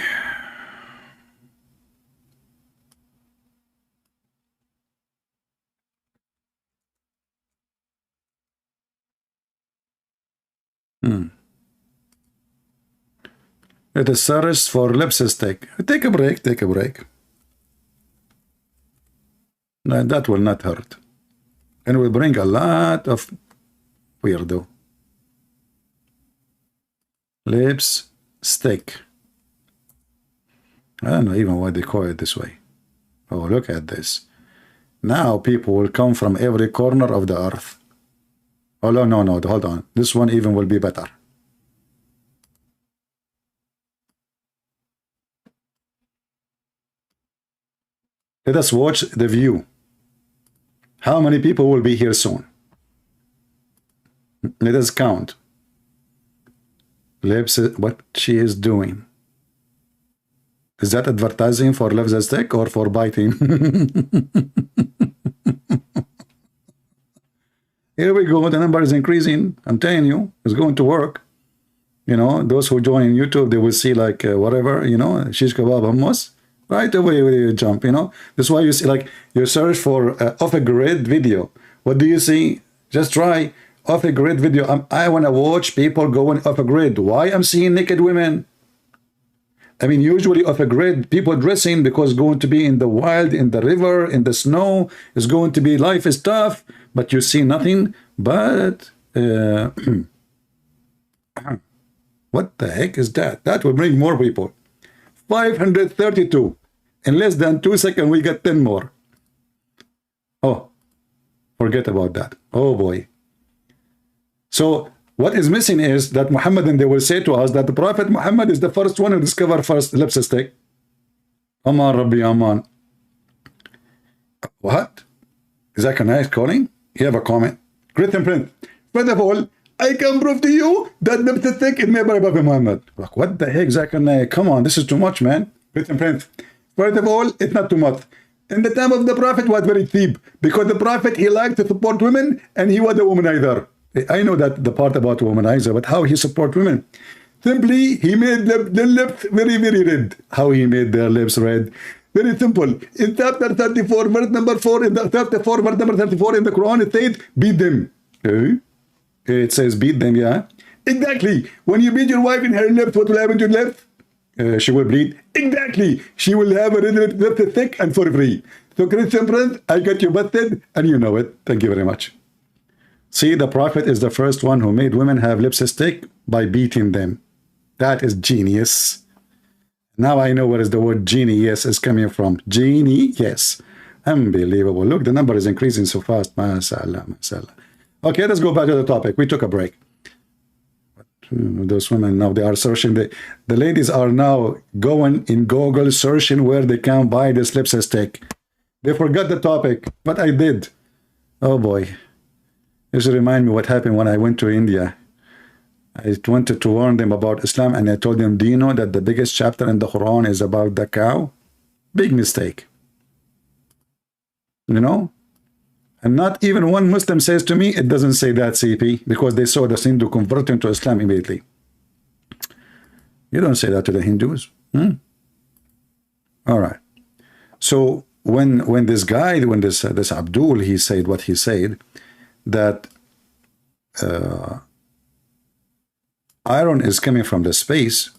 It is search for lipstick. Take a break, take a break. No, that will not hurt. And will bring a lot of weirdo. Lipstick. I don't know even why they call it this way. Oh, look at this. Now people will come from every corner of the earth. Oh, no, hold on. This one even will be better. Let us watch the view. How many people will be here soon? Let us count. What she is doing. Is that advertising for lipstick or for biting? Here we go. The number is increasing. I'm telling you, it's going to work. You know, those who join YouTube, they will see like whatever, you know, shish kebab hummus. Right away you jump, you know. That's why you see, like, you search for off-a-grid video. What do you see? Just try off-a-grid video. I want to watch people going off-a-grid. Why I'm seeing naked women? I mean, usually off-a-grid, people dressing because going to be in the wild, in the river, in the snow. Is going to be, life is tough, but you see nothing but... what the heck is that? That will bring more people. 532. In less than 2 seconds, we get 10 more. Oh, forget about that. Oh boy. So what is missing is that Muhammad, and they will say to us that the Prophet Muhammad is the first one who discovered first lipstick. Aman Rabbi Aman. What? Is that a nice calling? You have a comment. Christian Print. First of all, I can prove to you that lipstick is made by Prophet Muhammad. Like, what the heck, Zachariah? Come on, this is too much, man. Christian Print. First of all, it's not too much. In the time of the Prophet was very cheap, because the Prophet, he liked to support women, and he was a womanizer. I know that the part about womanizer, but how he support women? Simply, he made the lips very, very red. How he made their lips red? Very simple. In chapter 34, verse number 4, in the 34, verse number 34 in the Quran, it says, beat them. Okay. It says beat them, yeah. Exactly. When you beat your wife in her lips, what will happen to your lips? She will bleed. Exactly. She will have a red lips thick and for free. So Christian Prince, I got you busted, and you know it. Thank you very much. See, the Prophet is the first one who made women have lipstick by beating them. That is genius. Now I know where is the word genius is coming from. Genie, yes. Unbelievable. Look, the number is increasing so fast. MashaAllah, MashaAllah. Okay, let's go back to the topic. We took a break. Those women now, they are searching. The ladies are now going in Google searching where they can buy this lipstick. They forgot the topic, but I did. Oh boy. This remind me what happened when I went to India. I wanted to warn them about Islam, and I told them, do you know that the biggest chapter in the Quran is about the cow? Big mistake. You know? And not even one Muslim says to me, it doesn't say that, CP, because they saw the Hindu convert into Islam immediately. You don't say that to the Hindus. All right. So when this guy, when this Abdul, he said what he said, that iron is coming from the space,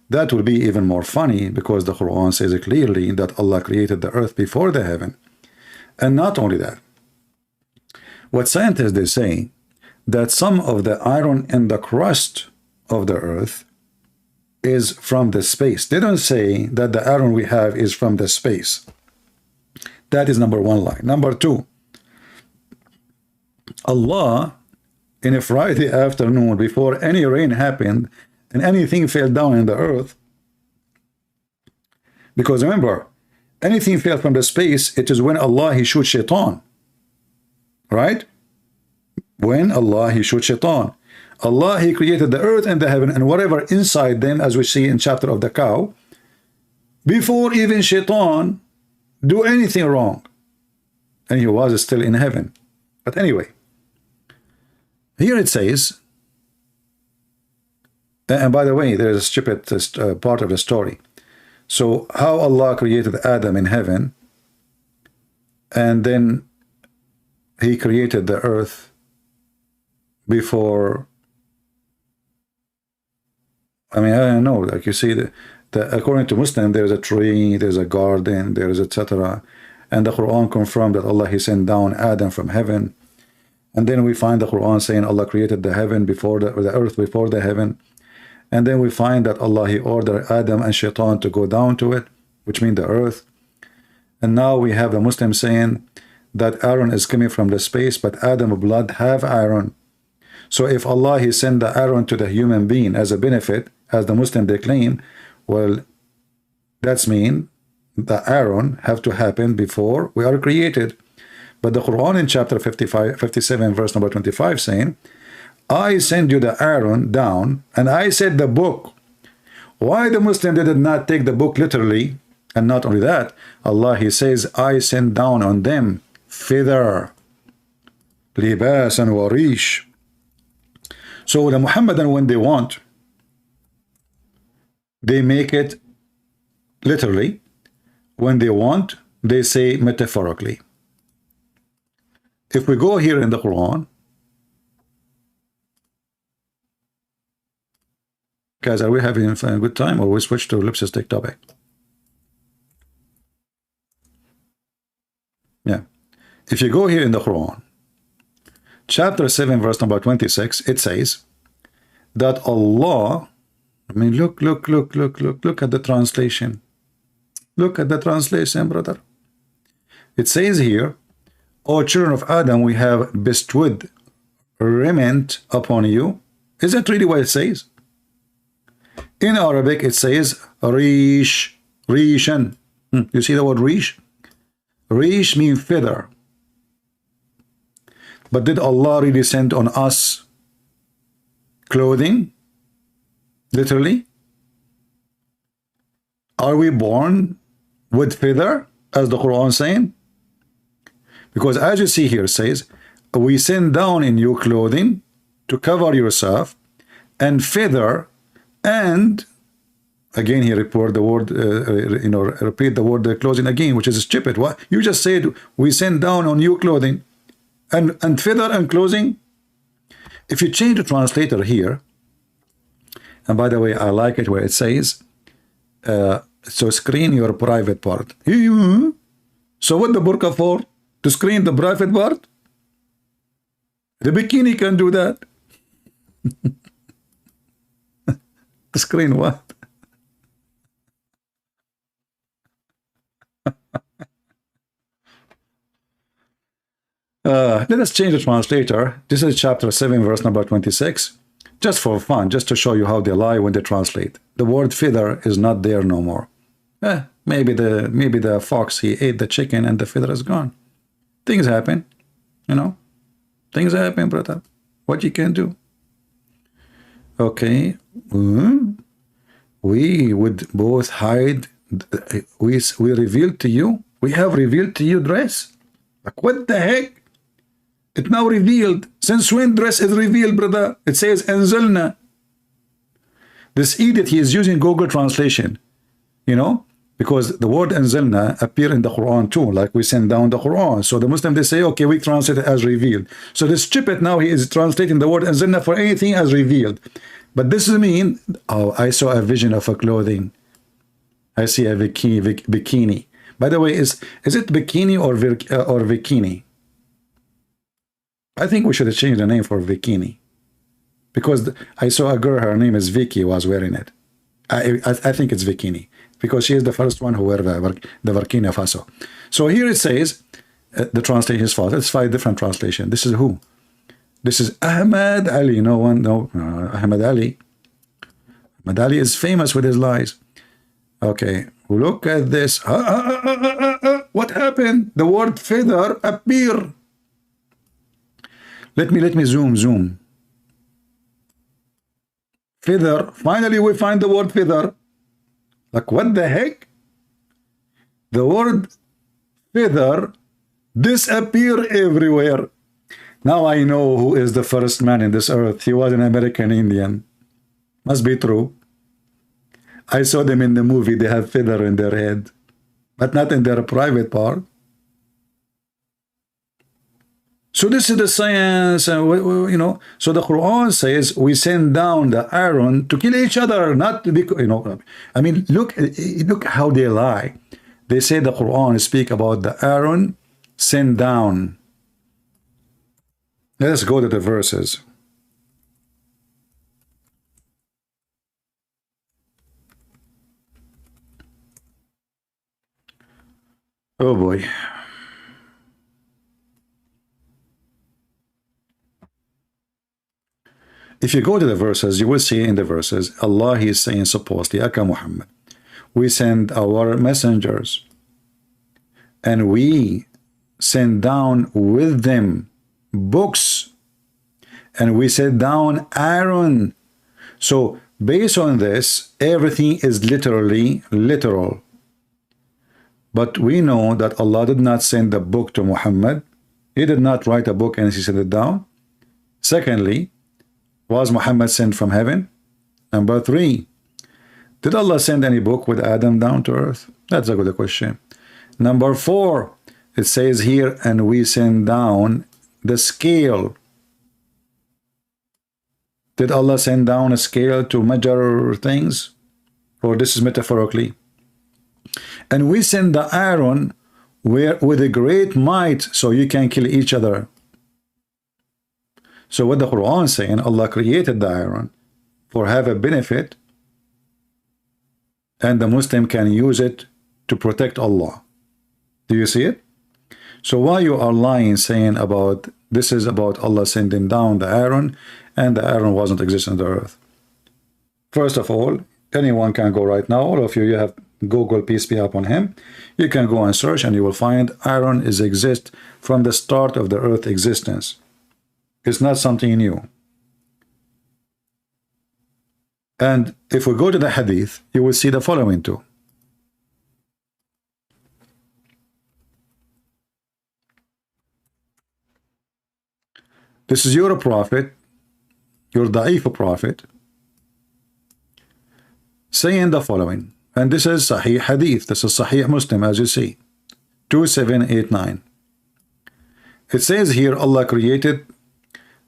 that will be even more funny, because the Quran says clearly that Allah created the earth before the heaven. And not only that, what scientists, they say that some of the iron in the crust of the earth is from the space. They don't say that the iron we have is from the space. That is number one lie. Number two, Allah, in a Friday afternoon, before any rain happened and anything fell down in the earth, because remember, anything fell from the space, it is when Allah, he shoots shaitan. Right? When Allah, he shoots shaitan. Allah, he created the earth and the heaven and whatever inside them, as we see in chapter of the cow, before even shaitan do anything wrong. And he was still in heaven. But anyway, here it says, and by the way, there is a stupid part of the story. So how Allah created Adam in heaven, and then he created the earth before. I mean, I don't know, like you see, according to Muslim, there's a tree, there's a garden, there's etc. And the Quran confirmed that Allah, he sent down Adam from heaven. And then we find the Quran saying Allah created the heaven before the earth before the heaven. And then we find that Allah, he ordered Adam and Shaitan to go down to it, which means the earth. And now we have the Muslim saying that iron is coming from the space, but Adam blood have iron. So if Allah, he sent the iron to the human being as a benefit, as the Muslim they claim, well, that's mean the iron have to happen before we are created. But the Quran in chapter 57 verse number 25 saying, I send you the iron down, and I said the book. Why the Muslim did not take the book literally? And not only that, Allah, he says, I send down on them feather, libasan wa rish. So the Muhammadan, when they want, they make it literally. When they want, they say metaphorically. If we go here in the Quran, guys, are we having a good time, or we switch to lipstick topic? Yeah. If you go here in the Quran, chapter 7, verse number 26, it says that Allah, I mean, look at the translation. Look at the translation, brother. It says here, O children of Adam, we have bestowed raiment upon you. Is that really what it says? In Arabic, it says rish, rishan. You see the word rish? Rish means feather. But did Allah really send on us clothing? Literally? Are we born with feather, as the Quran is saying? Because as you see here, it says, we send down in you clothing to cover yourself, and feather, and again he report the word, repeat the word clothing again, which is stupid. What you just said, we send down on you clothing, and feather and clothing. If you change the translator here, and by the way, I like it where it says, so screen your private part. So what the burqa for? To screen the private part? The bikini can do that. Screen what? Let us change the translator. This is chapter 7, verse number 26. Just for fun, just to show you how they lie when they translate. The word feather is not there no more. Maybe the fox, he ate the chicken and the feather is gone. Things happen, you know. Things happen, brother. What you can do? Okay. We would both hide. We revealed to you. We have revealed to you dress. Like what the heck? It's now revealed. Since when dress is revealed, brother? It says Anzalna. This idiot, he is using Google translation, you know, because the word Anzalna appear in the Quran too, like we send down the Quran. So the Muslim, they say, okay, we translate it as revealed. So this stupid now, he is translating the word Anzalna for anything as revealed. But this is mean, oh, I saw a vision of a clothing. I see a bikini. By the way, is it bikini or bikini? I think we should change the name for bikini, because I saw a girl, her name is Vicky, was wearing it. I think it's bikini, because she is the first one who wear the Burkina Faso. So here it says, the translation is false. It's 5 different translations. This is who? This is Ahmad Ali. No one, no, Ahmad Ali. Ahmad Ali is famous with his lies. Okay, look at this. What happened? The word feather appear. Let me zoom. Feather. Finally, we find the word feather. Like what the heck? The word feather disappear everywhere. Now I know who is the first man in this earth. He was an American Indian. Must be true. I saw them in the movie. They have feather in their head, but not in their private part. So this is the science, you know. So the Quran says we send down the Aaron to kill each other, not because, you know. I mean, look how they lie. They say the Quran speak about the Aaron sent down. Let us go to the verses. Oh boy. If you go to the verses, you will see in the verses, Allah is saying supposedly, Aka Muhammad, we send our messengers and we send down with them books, and we send down Aaron. So based on this, everything is literally literal. But we know that Allah did not send the book to Muhammad. He did not write a book and he sent it down. Secondly, was Muhammad sent from heaven? Number 3, did Allah send any book with Adam down to earth? That's a good question. Number 4, it says here, and we send down the scale. Did Allah send down a scale to measure things? Or this is metaphorically? And we send the Aaron with a great might so you can kill each other. So what the Quran is saying, Allah created the Aaron for have a benefit, and the Muslim can use it to protect Allah. Do you see it? So why you are lying saying about this is about Allah sending down the Aaron and the Aaron wasn't existing on the earth? First of all, anyone can go right now. All of you have Google, peace be upon him. You can go and search and you will find Aaron is exist from the start of the earth existence. It's not something new. And if we go to the hadith, you will see the following too. This is your prophet, your da'if prophet, saying the following. And this is Sahih Hadith. This is Sahih Muslim, as you see. 2789. It says here, Allah created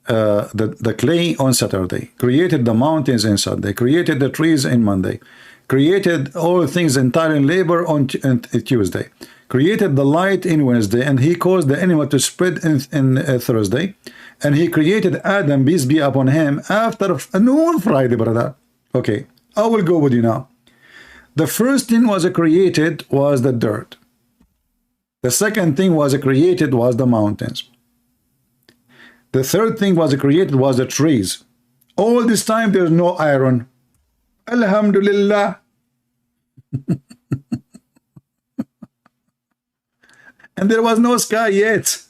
the clay on Saturday, created the mountains in Sunday, created the trees in Monday, created all things entire in labor on Tuesday, created the light in Wednesday, and he caused the animal to spread in Thursday, and he created Adam, peace be upon him, after noon Friday, brother. Okay, I will go with you now. The first thing was created was the dirt. The second thing was created was the mountains. The third thing was created was the trees. All this time there's no iron. Alhamdulillah. And there was no sky yet.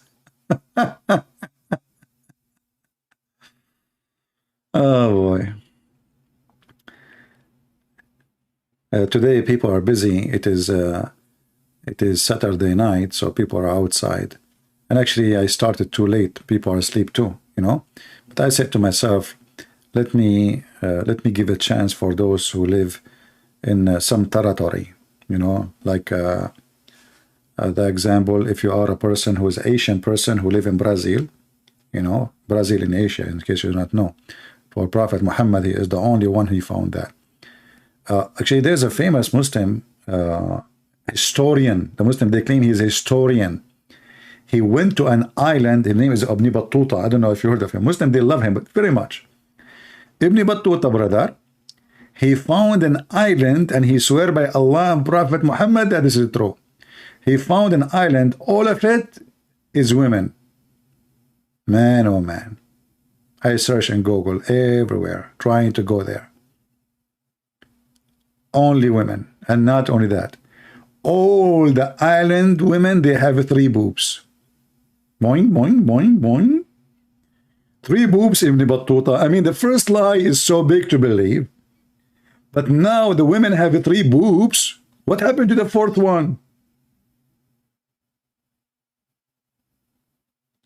Oh boy. Today people are busy. It is Saturday night, so people are outside. And actually I started too late. People are asleep too, you know. But I said to myself, let me give a chance for those who live in some territory, you know, like the example, if you are a person who is an Asian person who live in Brazil, you know, Brazil in Asia, in case you do not know. For Prophet Muhammad, he is the only one who found that. Actually, there's a famous Muslim historian. The Muslim, they claim he's a historian. He went to an island. His name is Ibn Battuta. I don't know if you heard of him. Muslim, they love him, but very much. Ibn Battuta, brother, he found an island, and he swear by Allah and Prophet Muhammad that this is true. He found an island. All of it is women. Man, oh man. I search in Google everywhere, trying to go there. Only women. And not only that. All the island women, they have 3 boobs. Boing, boing, boing, boing. 3 boobs, Ibn Battuta. I mean, the first lie is so big to believe. But now the women have 3 boobs. What happened to the 4th one?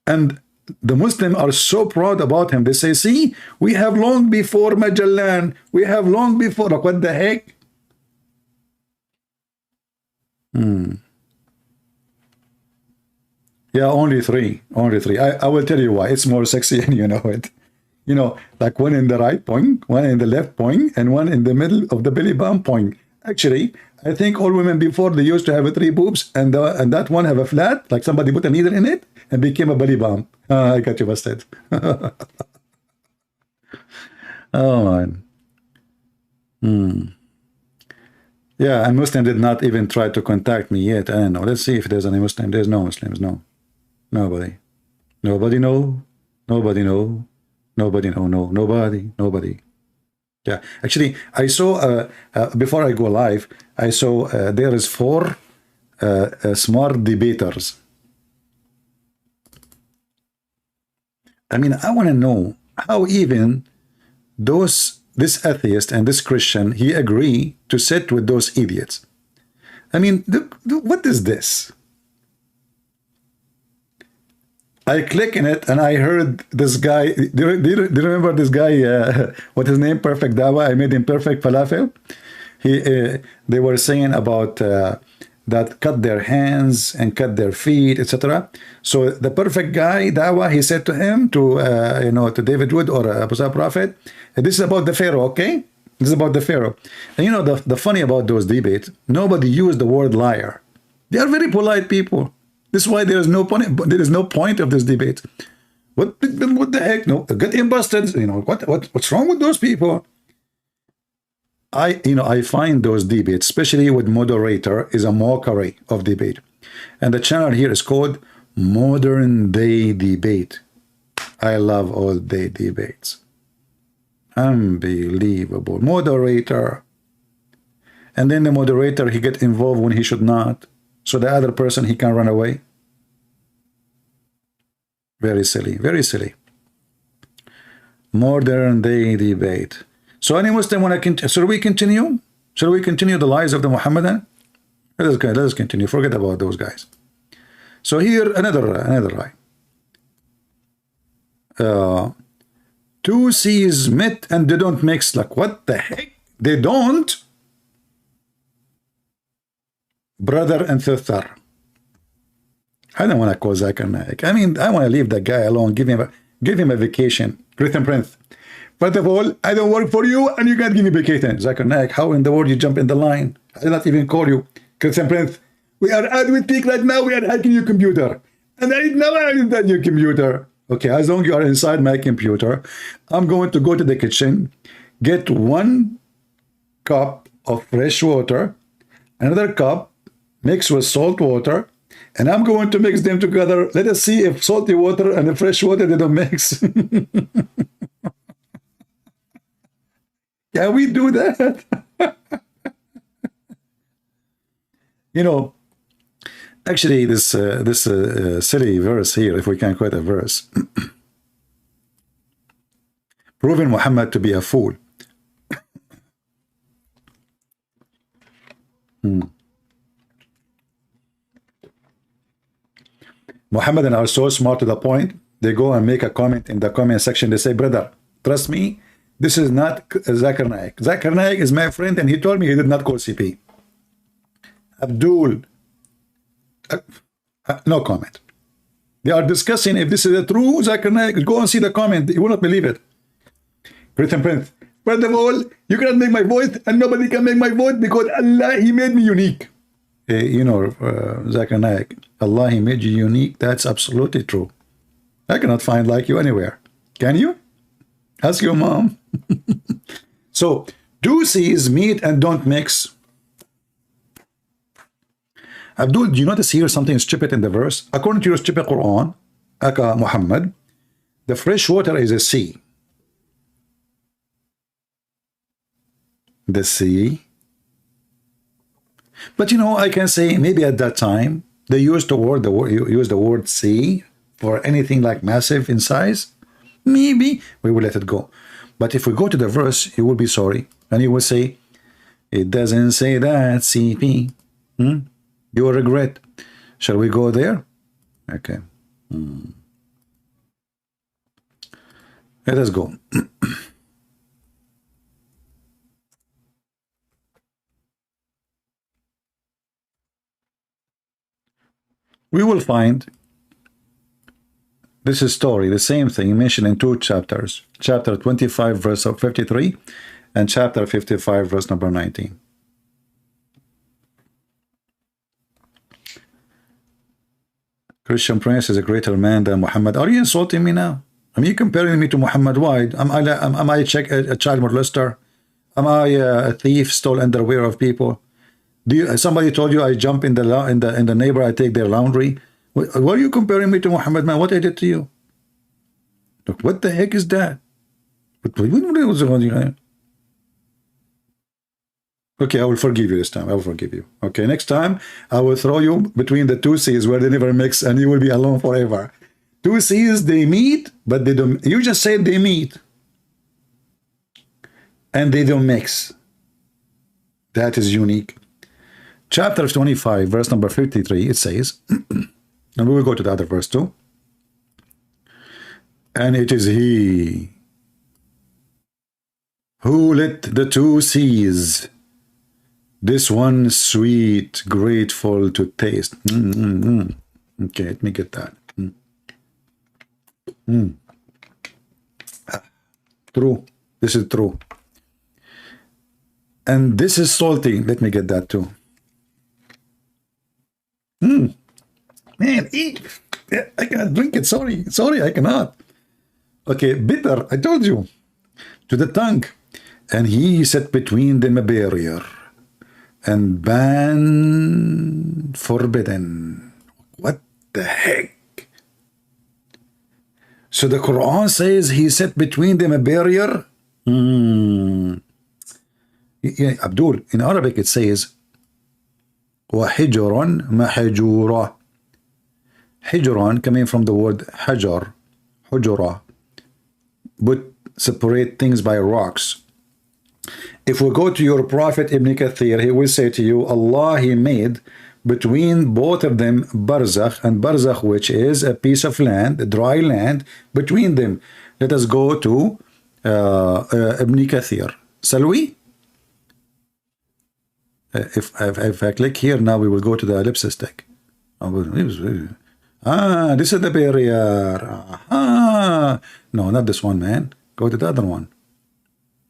And the Muslims are so proud about him. They say, see, we have long before Magellan. We have long before. Like, what the heck? Yeah, only 3. Only 3. I will tell you why. It's more sexy and you know it. You know, like one in the right point, one in the left point, and one in the middle of the belly bump point. Actually, I think all women before, they used to have 3 boobs, and that one have a flat, like somebody put a needle in it and became a belly bump. I got you busted. Oh man. Yeah, and Muslim did not even try to contact me yet. I don't know. Let's see if there's any Muslim. There's no Muslims. No. Nobody. Nobody know. Nobody know. Nobody know. No. Nobody. Nobody. Yeah. Actually, I saw, before I go live, I saw there is 4 smart debaters. I mean, I want to know how even this atheist and this Christian, he agree to sit with those idiots. I mean, what is this? I click in it and I heard this guy. Do you remember this guy? What's his name? Perfect Dawa. I made him Perfect Falafel. They were saying about that cut their hands and cut their feet, etc. So the perfect guy, Dawa, he said to him, to David Wood or Abu Prophet, this is about the Pharaoh, okay? This is about the Pharaoh. And you know, the funny about those debates, nobody used the word liar. They are very polite people. This is why there is no point of this debate. What the heck? No, get him busted. You know, what's wrong with those people? I find those debates, especially with moderator, is a mockery of debate. And the channel here is called Modern Day Debate. I love all day debates. Unbelievable. Moderator. And then the moderator, he get involved when he should not. So the other person, he can run away. Very silly. Very silly. Modern Day Debate. So any Muslim want to continue? Should we continue? Should we continue the lies of the Muhammadan? Let us continue. Forget about those guys. So here another lie. 2 seas met and they don't mix. Like, what the heck? They don't? Brother and sister. I don't want to call Zakir Naik. I mean, I want to leave that guy alone. Give him a vacation. Christian Prince. First of all, I don't work for you and you can't give me vacation. Zakir Naik, how in the world you jump in the line? I did not even call you. Christian Prince, we are at with peak right now. We are hacking your computer. And I never had your computer. Okay, as long as you are inside my computer, I'm going to go to the kitchen, get 1 cup of fresh water, another cup mixed with salt water, and I'm going to mix them together. Let us see if salty water and the fresh water, they don't mix. Can we do that? You know, actually, this silly verse here, if we can quote a verse, proving Muhammad to be a fool. Muhammadan are so smart to the point, they go and make a comment in the comment section. They say, brother, trust me, this is not Zakir Naik. Zakir Naik is my friend, and he told me he did not call CP. Abdul, no comment. They are discussing if this is a true Zakir Naik. Go and see the comment. You will not believe it. Prince, first of all, you cannot make my voice, and nobody can make my voice because Allah, He made me unique. You know, Zakir Naik, Allah, He made you unique. That's absolutely true. I cannot find like you anywhere. Can you? Ask your mom. So, do seize meat and don't mix. Abdul, do you notice here something stupid in the verse? According to your stupid Quran, Aka Muhammad, the fresh water is a sea. The sea. But you know, I can say maybe at that time they used the word sea for anything like massive in size. Maybe we will let it go. But if we go to the verse, you will be sorry, and you will say, it doesn't say that, CP. You will regret. Shall we go there? Okay. Let us go. We will find this is story, the same thing mentioned in two chapters. Chapter 25, verse 53, and chapter 55, verse number 19. Christian Prince is a greater man than Muhammad. Are you insulting me now? Are you comparing me to Muhammad? Why? Am I a child molester? Am I a thief, stole underwear of people? Somebody told you I jump in the neighbor, I take their laundry? What are you comparing me to Muhammad, man? What I did to you? Look, what the heck is that? Okay, I will forgive you this time. I will forgive you. Okay, next time I will throw you between the two seas where they never mix, and you will be alone forever. Two seas, they meet, but they don't. You just said they meet, and they don't mix. That is unique. Chapter 25, verse number 53, it says, and we will go to the other verse too. And it is He who lit the two seas, this one sweet, grateful to taste. Okay, let me get that. True. This is true. And this is salty. Let me get that too. Man, I cannot drink it. Sorry, I cannot. Okay, bitter. I told you. To the tongue. And He set between them a barrier, and ban forbidden. What the heck? So the Quran says He set between them a barrier. Yeah, Abdul, in Arabic it says وَحِجْرٌ مَحْجُورًا. Hijran coming from the word hajar, hujura, but separate things by rocks. If we go to your prophet Ibn Kathir, he will say to you, Allah, He made between both of them barzakh, and barzakh, which is a piece of land, a dry land between them. Let us go to Ibn Kathir. Shall we? If I click here now, we will go to the ellipsis stick. This is the barrier. No, not this one, man. Go to the other one.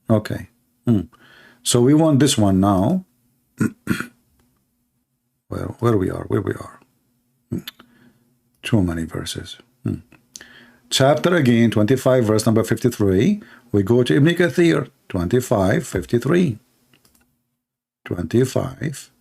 Okay. So we want this one now. Where we are. Too many verses. Chapter again, 25, verse number 53. We go to Ibn Kathir, 25, 53. 25.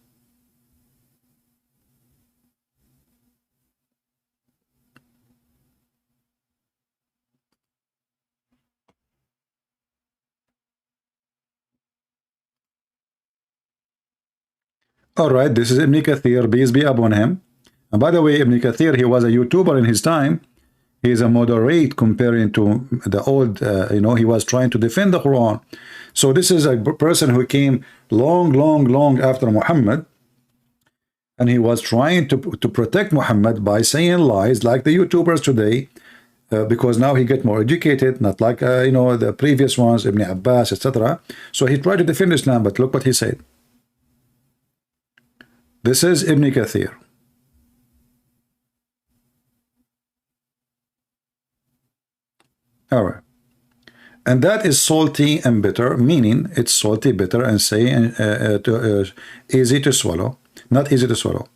All right, this is Ibn Kathir, peace be upon him. And by the way, Ibn Kathir, he was a YouTuber in his time. He is a moderate comparing to the old, he was trying to defend the Quran. So this is a person who came long after Muhammad. And he was trying to protect Muhammad by saying lies like the YouTubers today. Because now he get more educated, not like, the previous ones, Ibn Abbas, etc. So he tried to defend Islam, but look what he said. This is Ibn Kathir. All right. And that is salty and bitter, meaning it's salty, bitter, and easy to swallow. Not easy to swallow.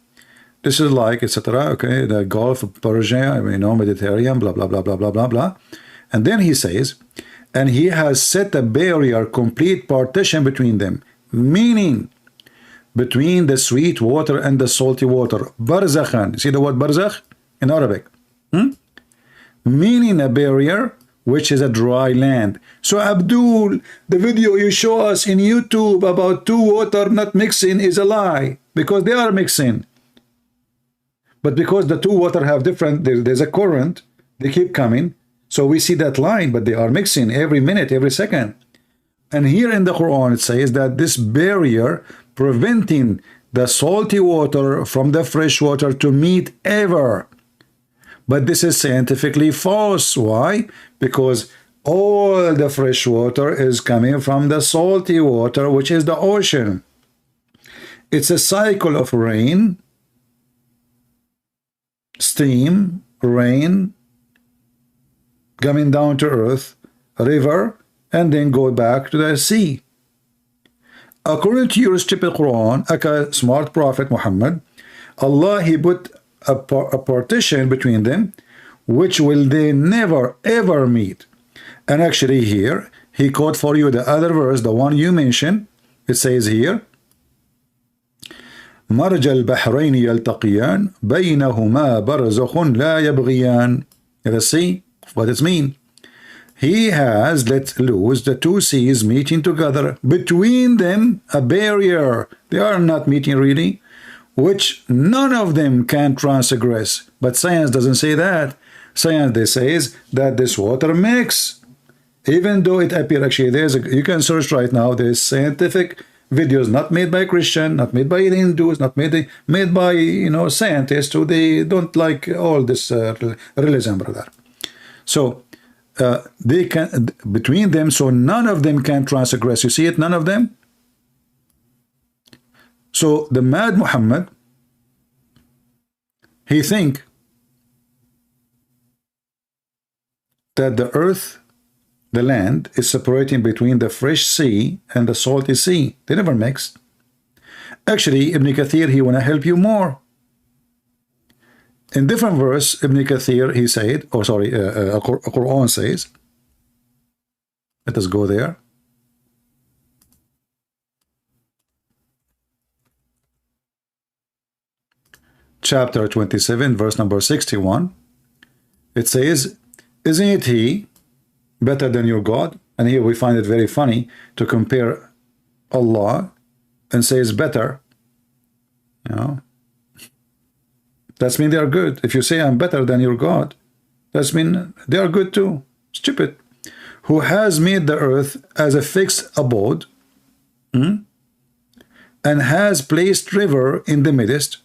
This is like, etc. Okay, the Gulf of Persia, Mediterranean, blah, blah, blah, blah, blah, blah, blah. And then he says, and he has set a barrier, complete partition between them, meaning between the sweet water and the salty water. Barzakhan. You see the word barzakh in Arabic? Meaning a barrier, which is a dry land. So Abdul, the video you show us in YouTube about two water not mixing is a lie, because they are mixing. But because the two water have different, there's a current, they keep coming. So we see that line, but they are mixing every minute, every second. And here in the Quran, it says that this barrier preventing the salty water from the fresh water to meet ever. But this is scientifically false. Why? Because all the fresh water is coming from the salty water, which is the ocean. It's a cycle of rain, steam, rain, coming down to earth, river, and then go back to the sea. According to your stupid Quran, a smart prophet Muhammad, Allah, he put a partition between them, which will they never ever meet. And actually here, he quote for you the other verse, the one you mentioned. It says here, مرج البحرين يلتقيان بينهما برزخ لا يبغيان. Let's see what it means. He has let loose the two seas meeting together, between them a barrier. They are not meeting really, which none of them can transgress. But science doesn't say that. Science, they says that this water mix, even though it appears actually you can search right now, there's scientific videos not made by Christian, not made by Hindus, not made by scientists who they don't like all this religion, brother. So they can between them, so none of them can transgress. You see it, none of them. So the mad Muhammad, he think that the earth, the land, is separating between the fresh sea and the salty sea. They never mix. Actually, Ibn Kathir, he want to help you more. In different verse, Ibn Kathir, he said, Quran says, let us go there. Chapter 27, verse number 61. It says, isn't it he better than your God? And here we find it very funny to compare Allah and say it's better. That's mean they are good. If you say I'm better than your God, that's mean they are good too. Stupid. Who has made the earth as a fixed abode, and has placed river in the midst,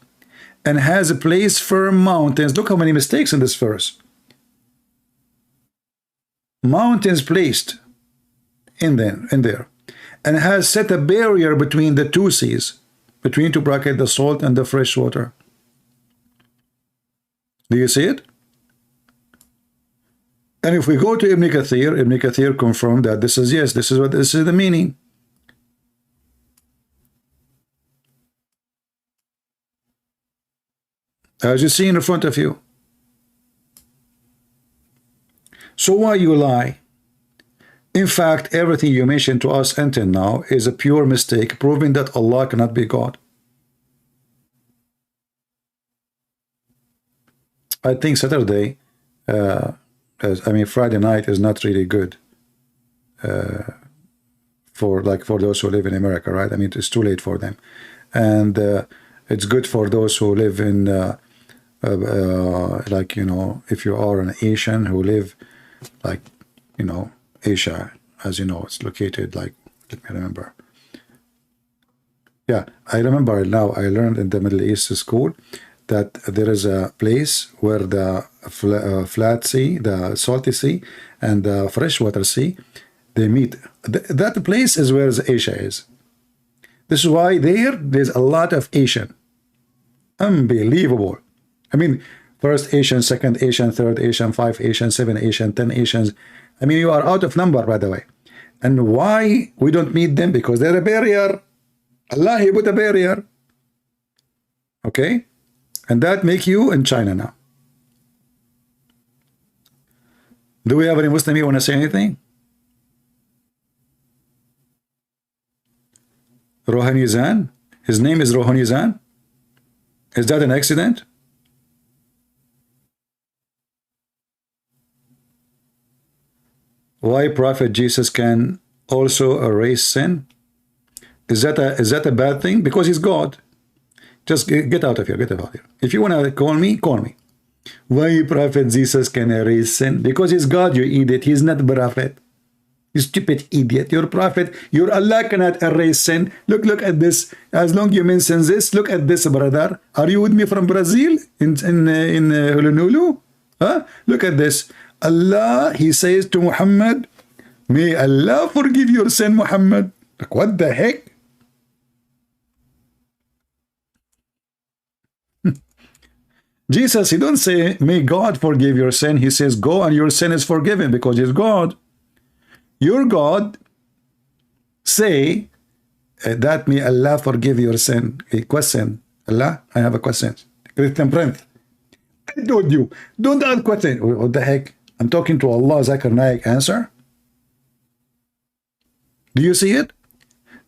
and has placed firm mountains. Look how many mistakes in this verse. Mountains placed in there, and has set a barrier between the two seas, between two brackets, the salt and the fresh water. Do you see it? And if we go to Ibn Kathir confirmed that this is this is the meaning. As you see in front of you. So why you lie? In fact, everything you mentioned to us until now is a pure mistake, proving that Allah cannot be God. I think Saturday, Friday night is not really good for those who live in America, right? I mean, it's too late for them. and it's good for those who live in like, you know, if you are an Asian who live like, you know, Asia, as you know, it's located like, let me remember. Yeah, I remember now, I learned in the Middle East school that there is a place where the flat sea, the salty sea, and the freshwater sea, they meet. That place is where Asia is. This is why there's a lot of Asian. Unbelievable. I mean, first Asian, second Asian, third Asian, 5 Asian, 7 Asian, 10 Asians. I mean, you are out of number, by the way. And why we don't meet them? Because they're a barrier. Allah, He put a barrier. Okay? And that make you in China now. Do we have any Muslim here want to say anything? Rohanizan? His name is Rohanizan? Is that an accident? Why Prophet Jesus can also erase sin? Is that a bad thing? Because he's God. Just get out of here. Get out of here. If you want to call me, call me. Why Prophet Jesus can erase sin? Because he's God, you idiot. He's not prophet. You stupid idiot. Your prophet, your Allah cannot erase sin. Look at this. As long you mention this, look at this, brother. Are you with me from Brazil? In Honolulu? Huh? Look at this. Allah, He says to Muhammad, may Allah forgive your sin, Muhammad. Like, what the heck? Jesus, He don't say, may God forgive your sin. He says, go and your sin is forgiven because He's God. Your God say that may Allah forgive your sin. A question. Allah, I have a question. Christian Prince, I told you, don't ask question. What the heck? I'm talking to Allah. Zakir Naik answer. Do you see it?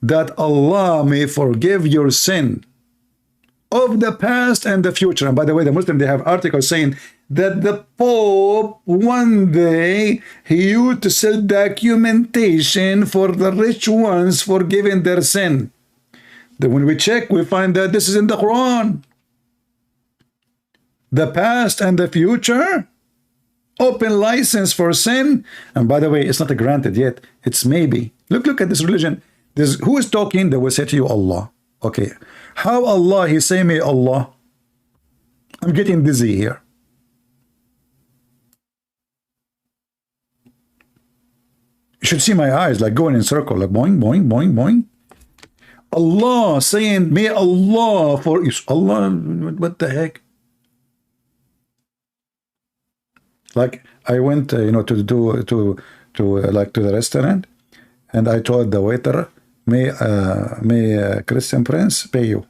That Allah may forgive your sin of the past and the future. And by the way, the Muslim, they have articles saying that the Pope one day he used to sell documentation for the rich ones forgiving their sin. Then when we check, we find that this is in the Quran. The past and the future, open license for sin. And by the way, it's not granted yet. It's maybe. Look at this religion. Who is talking? They will say to you, Allah. Okay. How Allah? He say, may Allah. I'm getting dizzy here. You should see my eyes like going in circle, like boing, boing, boing, boing. Allah saying, may Allah for Allah. What the heck? Like I went, you know, to the restaurant, and I told the waiter, may Christian Prince pay you.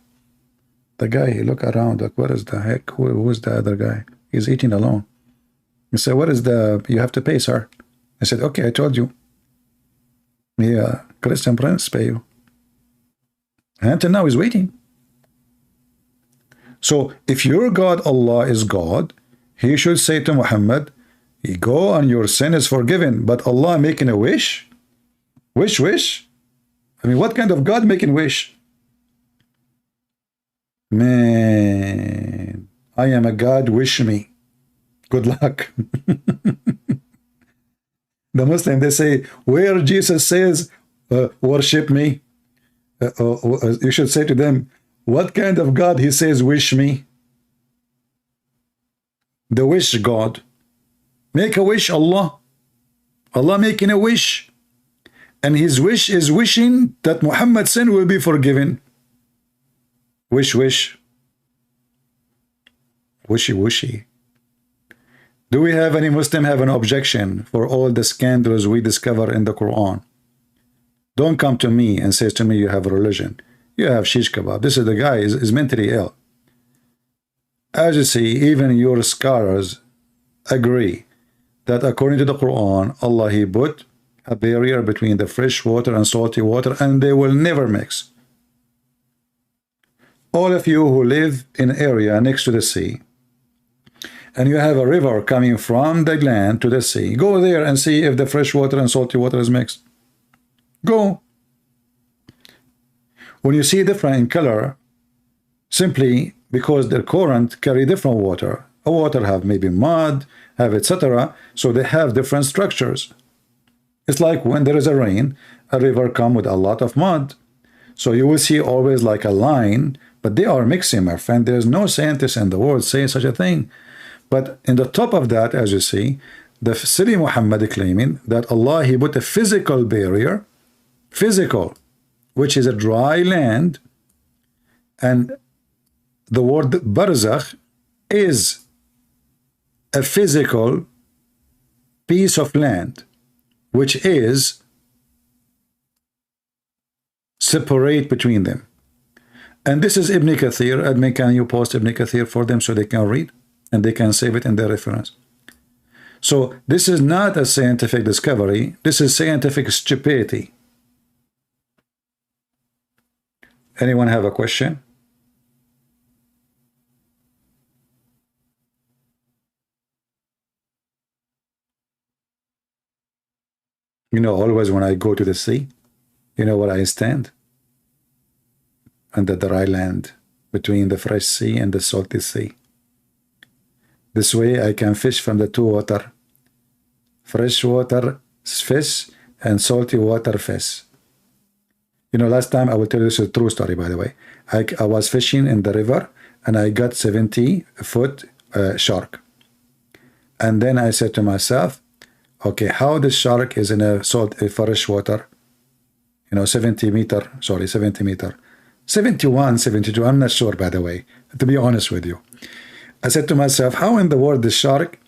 The guy, he looked around like, what is the heck? Who is the other guy? He's eating alone. He said, what is the, you have to pay, sir. I said, okay, I told you. May Christian Prince pay you. And until now he's waiting. So if your God, Allah is God, He should say to Muhammad, you go and your sin is forgiven. But Allah making a wish? Wish? I mean, what kind of God making wish? Man, I am a God, wish me. Good luck. The Muslim, they say, where Jesus says, worship me, you should say to them, what kind of God He says, wish me? The wish God. Make a wish, Allah. Allah making a wish. And His wish is wishing that Muhammad's sin will be forgiven. Wish. Wishy. Do we have any Muslim have an objection for all the scandals we discover in the Quran? Don't come to me and say to me you have a religion. You have shish kebab. This is the guy is mentally ill. As you see, even your scholars agree that according to the Quran, Allah, He put a barrier between the fresh water and salty water, and they will never mix. All of you who live in an area next to the sea, and you have a river coming from the land to the sea, go there and see if the fresh water and salty water is mixed. Go. When you see different in color, simply because their current carry different water. A water have maybe mud, have etc. So they have different structures. It's like when there is a rain, a river come with a lot of mud. So you will see always like a line, but they are mixing, my friend. There's no scientist in the world saying such a thing. But in the top of that, as you see, the Sidi Muhammad claiming that Allah, he put a physical barrier, physical, which is a dry land, and the word barzakh is a physical piece of land, which is separate between them. And this is Ibn Kathir. Admin, can you post Ibn Kathir for them so they can read and they can save it in their reference? So this is not a scientific discovery. This is scientific stupidity. Anyone have a question? You know, always when I go to the sea, you know where I stand? On the dry land between the fresh sea and the salty sea. This way I can fish from the two water. Fresh water fish and salty water fish. You know, last time, I will tell you this is a true story, by the way. I was fishing in the river and I got 70-foot shark. And then I said to myself, okay, how the shark is in a fresh water, you know, 70 meter, 71, 72, I'm not sure, by the way, to be honest with you. I said to myself, how in the world the shark,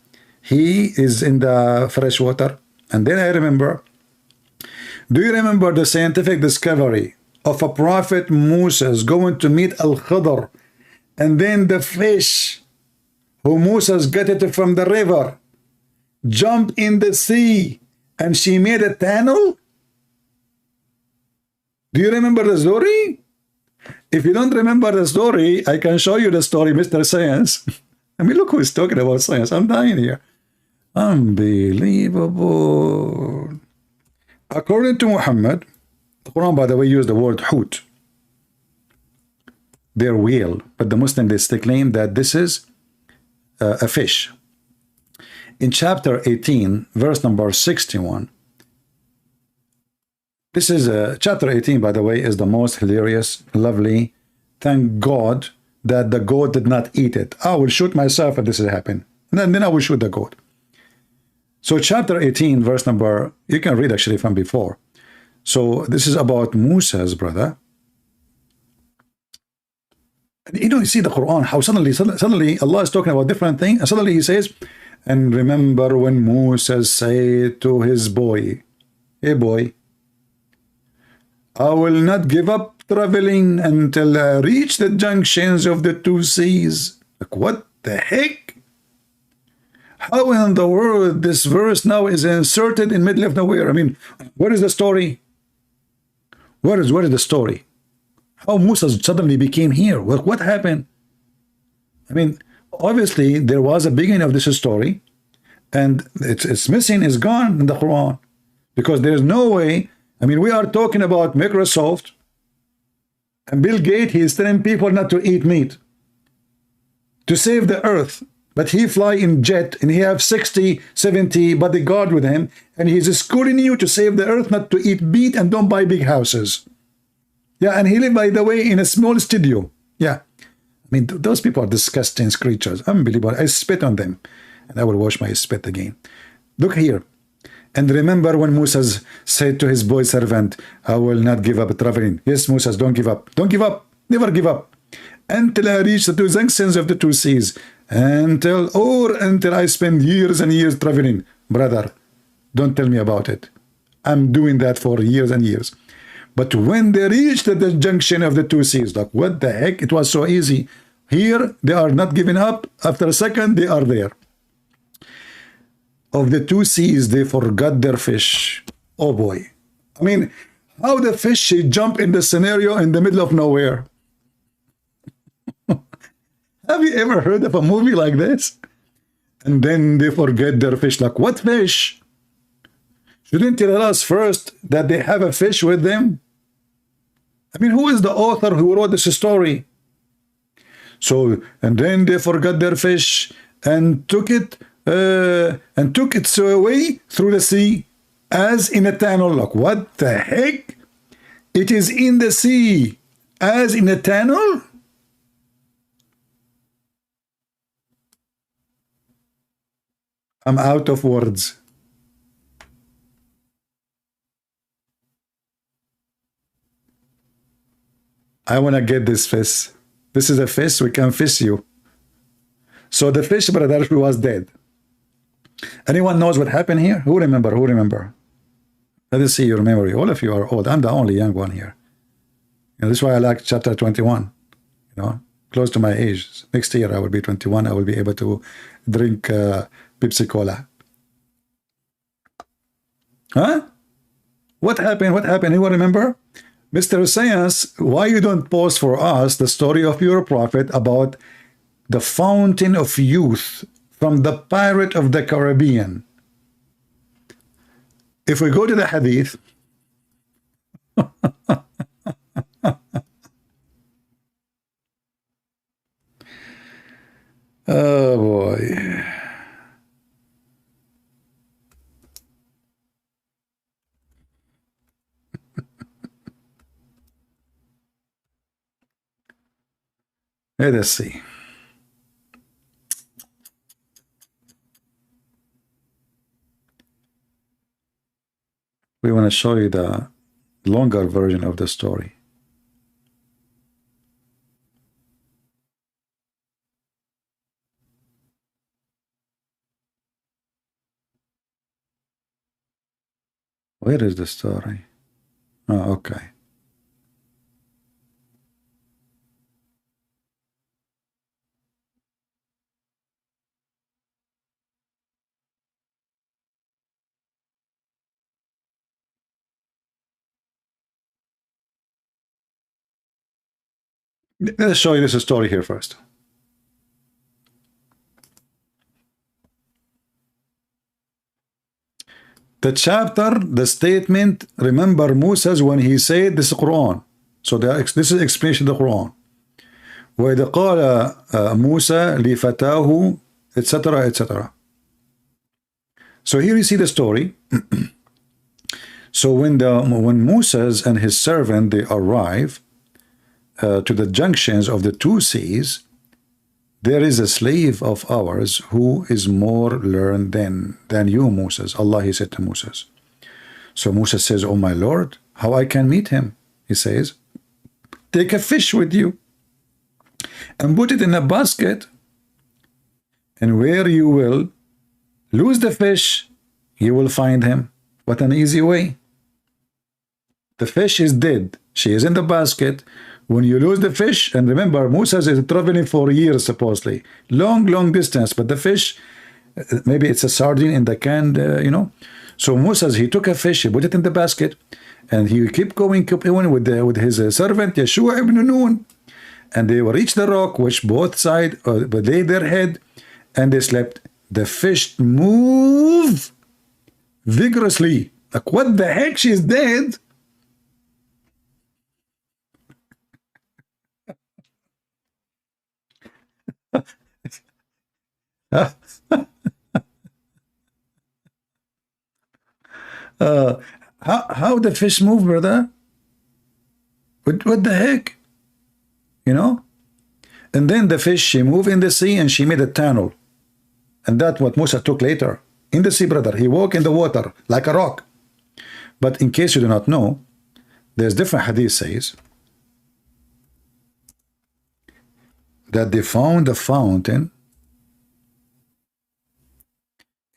he is in the fresh water? And then I remember, do you remember the scientific discovery of a prophet Moses going to meet Al-Khidr, and then the fish who Moses got it from the river jumped in the sea and she made a tunnel? Do you remember the story? If you don't remember the story, I can show you the story, Mr. Science. I mean, look who's talking about science. I'm dying here. Unbelievable. According to Muhammad, the Quran, by the way, used the word hut, their whale, but the Muslims, they still claim that this is a fish. In chapter 18, verse number 61, this is chapter 18, by the way, is the most hilarious, lovely. Thank God that the goat did not eat it. I will shoot myself if this has happened. And then I will shoot the goat. So chapter 18, verse number, you can read actually from before. So this is about Moses, brother. And you know, you see the Quran, how suddenly Allah is talking about different things, and suddenly he says, and remember when Moses said to his boy, hey boy, I will not give up traveling until I reach the junctions of the two seas. Like, what the heck? How in the world this verse now is inserted in middle of nowhere? I mean, where is the story? Where is the story? How Musa suddenly became here? What happened? I mean, obviously there was a beginning of this story, and it's missing, it's gone in the Quran, because there's no way. I mean, we are talking about Microsoft, and Bill Gates, he is telling people not to eat meat to save the earth. But he fly in jet, and he have 60, 70 bodyguard with him, and he's schooling you to save the earth, not to eat meat and don't buy big houses. Yeah, and he live, by the way, in a small studio. Yeah. I mean, those people are disgusting creatures. Unbelievable. I spit on them, and I will wash my spit again. Look here. And remember when Moses said to his boy servant, I will not give up traveling. Yes, Moses, don't give up. Don't give up. Never give up. Until I reach the two junctions of the two seas. Until I spend years and years traveling. Brother, don't tell me about it. I'm doing that for years and years. But when they reached the junction of the two seas, like, what the heck? It was so easy. Here, they are not giving up. After a second, they are there. Of the two seas, they forgot their fish. Oh boy. I mean, how the fish should jump in the scenario in the middle of nowhere? Have you ever heard of a movie like this? And then they forget their fish. Like, what fish? Shouldn't you tell us first that they have a fish with them? I mean, who is the author who wrote this story? So, and then they forgot their fish and took it away through the sea as in a tunnel. Look, what the heck? It is in the sea as in a tunnel? I'm out of words. I want to get this fish. This is a fish, we can fish you. So the fish, brother, was dead. Anyone knows what happened here? Who remember? Who remember? Let us see your memory. All of you are old. I'm the only young one here. You know, this is why I like chapter 21. You know, close to my age. Next year I will be 21. I will be able to drink Pepsi Cola. Huh? What happened? What happened? Anyone remember? Mr. Science, why you don't post for us the story of your prophet about the fountain of youth from the Pirate of the Caribbean? If we go to the hadith, oh boy. Let us see. We want to show you the longer version of the story. Where is the story? Oh, okay. Let's show you this story here first. The chapter, the statement, remember Moses when he said this is Quran. So this is explanation of the Quran. وَإِذْ قَالَ مُوسَى لِفَتَاهُ etc. etc. So here you see the story. So when Moses and his servant, they arrive to the junctions of the two seas, there is a slave of ours who is more learned than you, Moses. Allah, he said to Moses. So Moses says, oh my Lord, how I can meet him? He says, take a fish with you and put it in a basket, and where you will lose the fish, you will find him. What an easy way. The fish is dead. She is in the basket. When you lose the fish, and remember, Moses is traveling for years, supposedly. Long distance, but the fish, maybe it's a sardine in the can, you know. So Moses, he took a fish, he put it in the basket, and he kept going with his servant, Yeshua ibn Nun. And they reached the rock, which both sides laid their head, and they slept. The fish moved vigorously. Like, what the heck? She's dead. How the fish move, brother? What the heck? You know? And then the fish, she moved in the sea and she made a tunnel. And that's what Musa took later. In the sea, brother, he walked in the water like a rock. But in case you do not know, there's different hadith says that they found a fountain.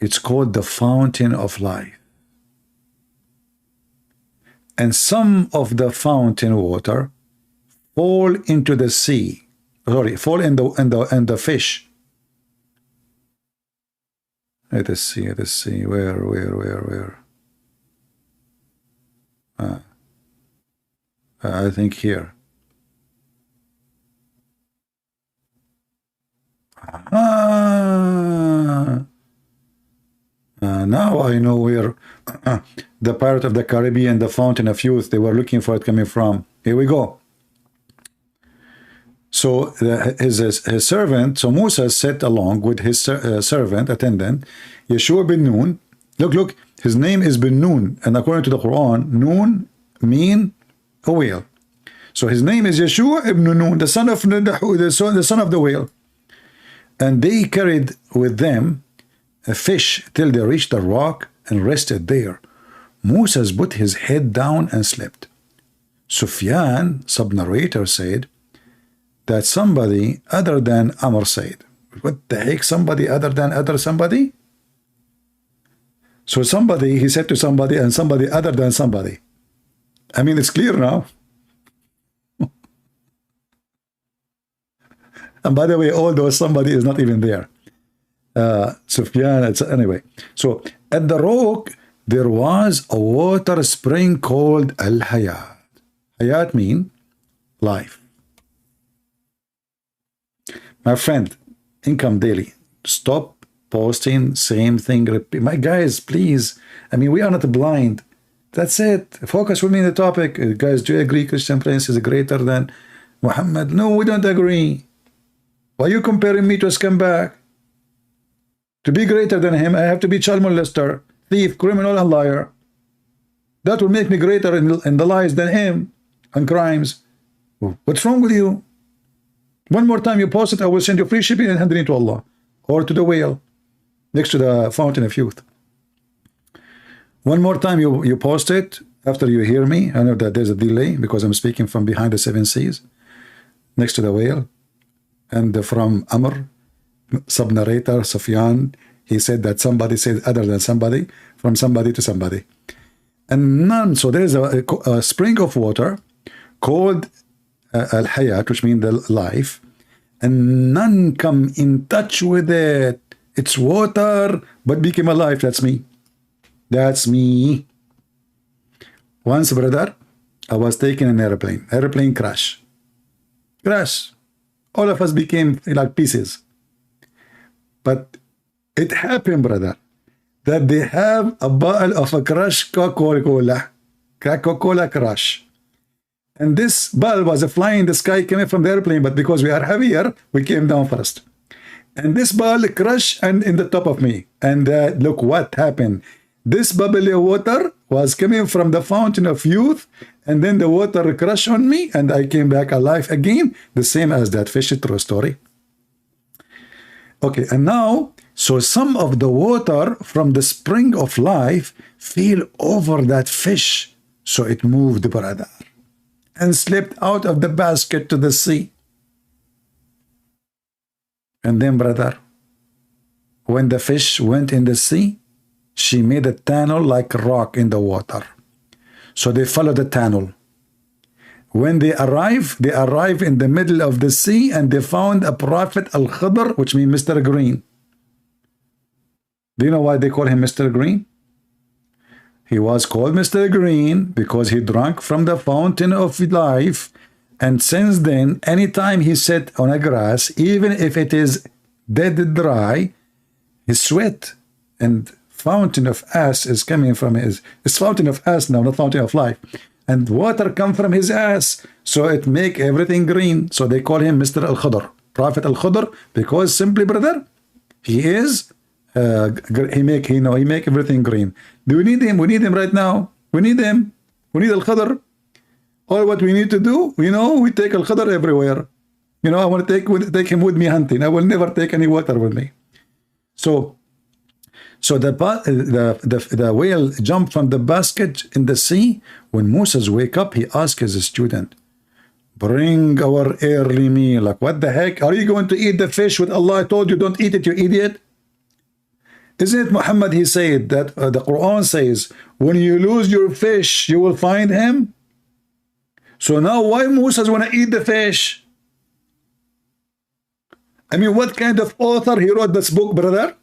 It's called the fountain of life. And some of the fountain water fall into the sea. Sorry, fall in the fish. Let us see. Where? I think here. Now I know where the Pirate of the Caribbean, the Fountain of Youth, they were looking for it coming from. Here we go. So his servant, so Musa sat along with his servant, attendant, Yeshua bin Nun. Look, his name is bin Nun, and according to the Quran, Nun mean a whale. So his name is Yeshua ibn Nun, the son of the whale. And they carried with them a fish till they reached the rock and rested there. Moses put his head down and slept. Sufyan, sub-narrator, said that somebody other than Amr said. What the heck? Somebody other than somebody? So somebody, he said to somebody, and somebody other than somebody. I mean, it's clear now. And by the way, although somebody is not even there. Sufyan, anyway. So at the rock, there was a water spring called Al-Hayat. Hayat mean life. My friend, Income Daily, stop posting same thing. Repeat. My guys, please. I mean, we are not blind. That's it. Focus with me on the topic. Guys, do you agree Christian Prince is greater than Muhammad? No, we don't agree. Why are you comparing me to a scumbag? To be greater than him, I have to be child molester, thief, criminal, and liar. That will make me greater in the lies than him and crimes. What's wrong with you? One more time you post it, I will send you free shipping and hand it to Allah or to the whale next to the fountain of youth. One more time you post it after you hear me. I know that there's a delay because I'm speaking from behind the 7 seas next to the whale. And from Amr, sub-narrator, Sufyan, he said that somebody said other than somebody, from somebody to somebody. And none, so there is a spring of water called Al-Hayat, which means the life, and none come in touch with it. It's water, but became alive. That's me. That's me. Once, brother, I was taking an airplane crash. All of us became like pieces. But it happened, brother, that they have a bottle of a crushed Coca-Cola crush. And this bottle was flying in the sky, coming from the airplane, but because we are heavier, we came down first. And this bottle crushed and in the top of me. And look what happened. This bubbly water was coming from the fountain of youth, and then the water crushed on me, and I came back alive again, the same as that fish. True story. Okay, and now, so some of the water from the spring of life fell over that fish, so it moved, brother, and slipped out of the basket to the sea. And then, brother, when the fish went in the sea, she made a tunnel like a rock in the water. So they followed the tunnel. When they arrive in the middle of the sea, and they found a prophet Al-Khidr, which means Mr. Green. Do you know why they call him Mr. Green? He was called Mr. Green because he drank from the fountain of life, and since then, anytime he sat on a grass, even if it is dead dry, his sweat and fountain of ass is coming from his. It's fountain of ass now, not fountain of life. And water come from his ass, so it make everything green. So they call him Mr. Al-Khidr, Prophet Al-Khidr, because simply, brother, he is he make everything green. Do we need him? We need him right now. We need him. We need Al-Khidr. All what we need to do, we take Al-Khidr everywhere. I want to take him with me hunting. I will never take any water with me. So the whale jumped from the basket in the sea. When Moses wake up, he asked his student, bring our early meal. Like, what the heck? Are you going to eat the fish with Allah told you don't eat it, you idiot? Isn't it Muhammad, he said that the Quran says, when you lose your fish, you will find him? So now why Moses want to eat the fish? I mean, what kind of author he wrote this book, brother?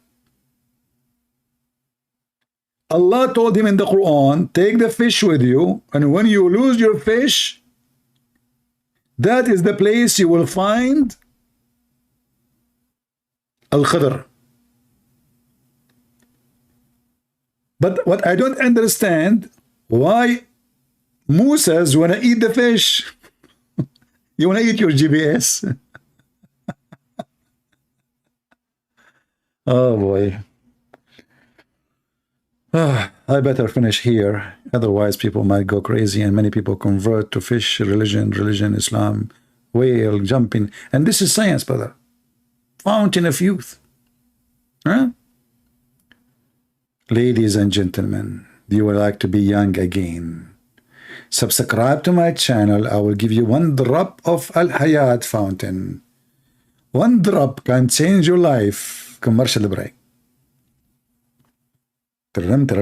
Allah told him in the Quran, take the fish with you, and when you lose your fish, that is the place you will find Al-Khidr. But what I don't understand, why Moses want to eat the fish? You want to eat your GPS? Oh boy. I better finish here. Otherwise, people might go crazy and many people convert to fish, religion, Islam, whale, jumping. And this is science, brother. Fountain of youth. Huh? Ladies and gentlemen, do you would like to be young again? Subscribe to my channel. I will give you 1 drop of Al Hayat fountain. 1 drop can change your life. Commercial break. Do you like to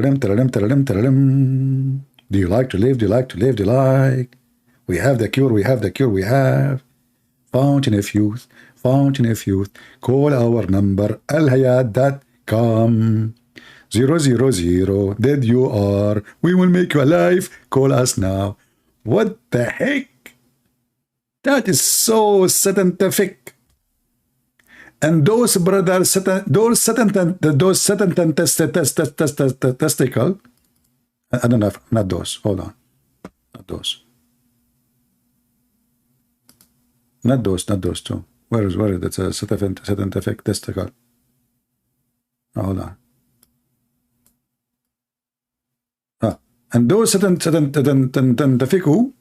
live? Do you like to live? Do you like? We have the cure. We have the cure. We have fountain of youth. Fountain of youth. Call our number alhayat.com 000. Dead you are. We will make you alive. Call us now. What the heck? That is so scientific. And those brothers, those testicle. I don't know, not those. Hold on, not those. Not those two. Where is it? It's a scientific testicle. Hold on. And those scientific who?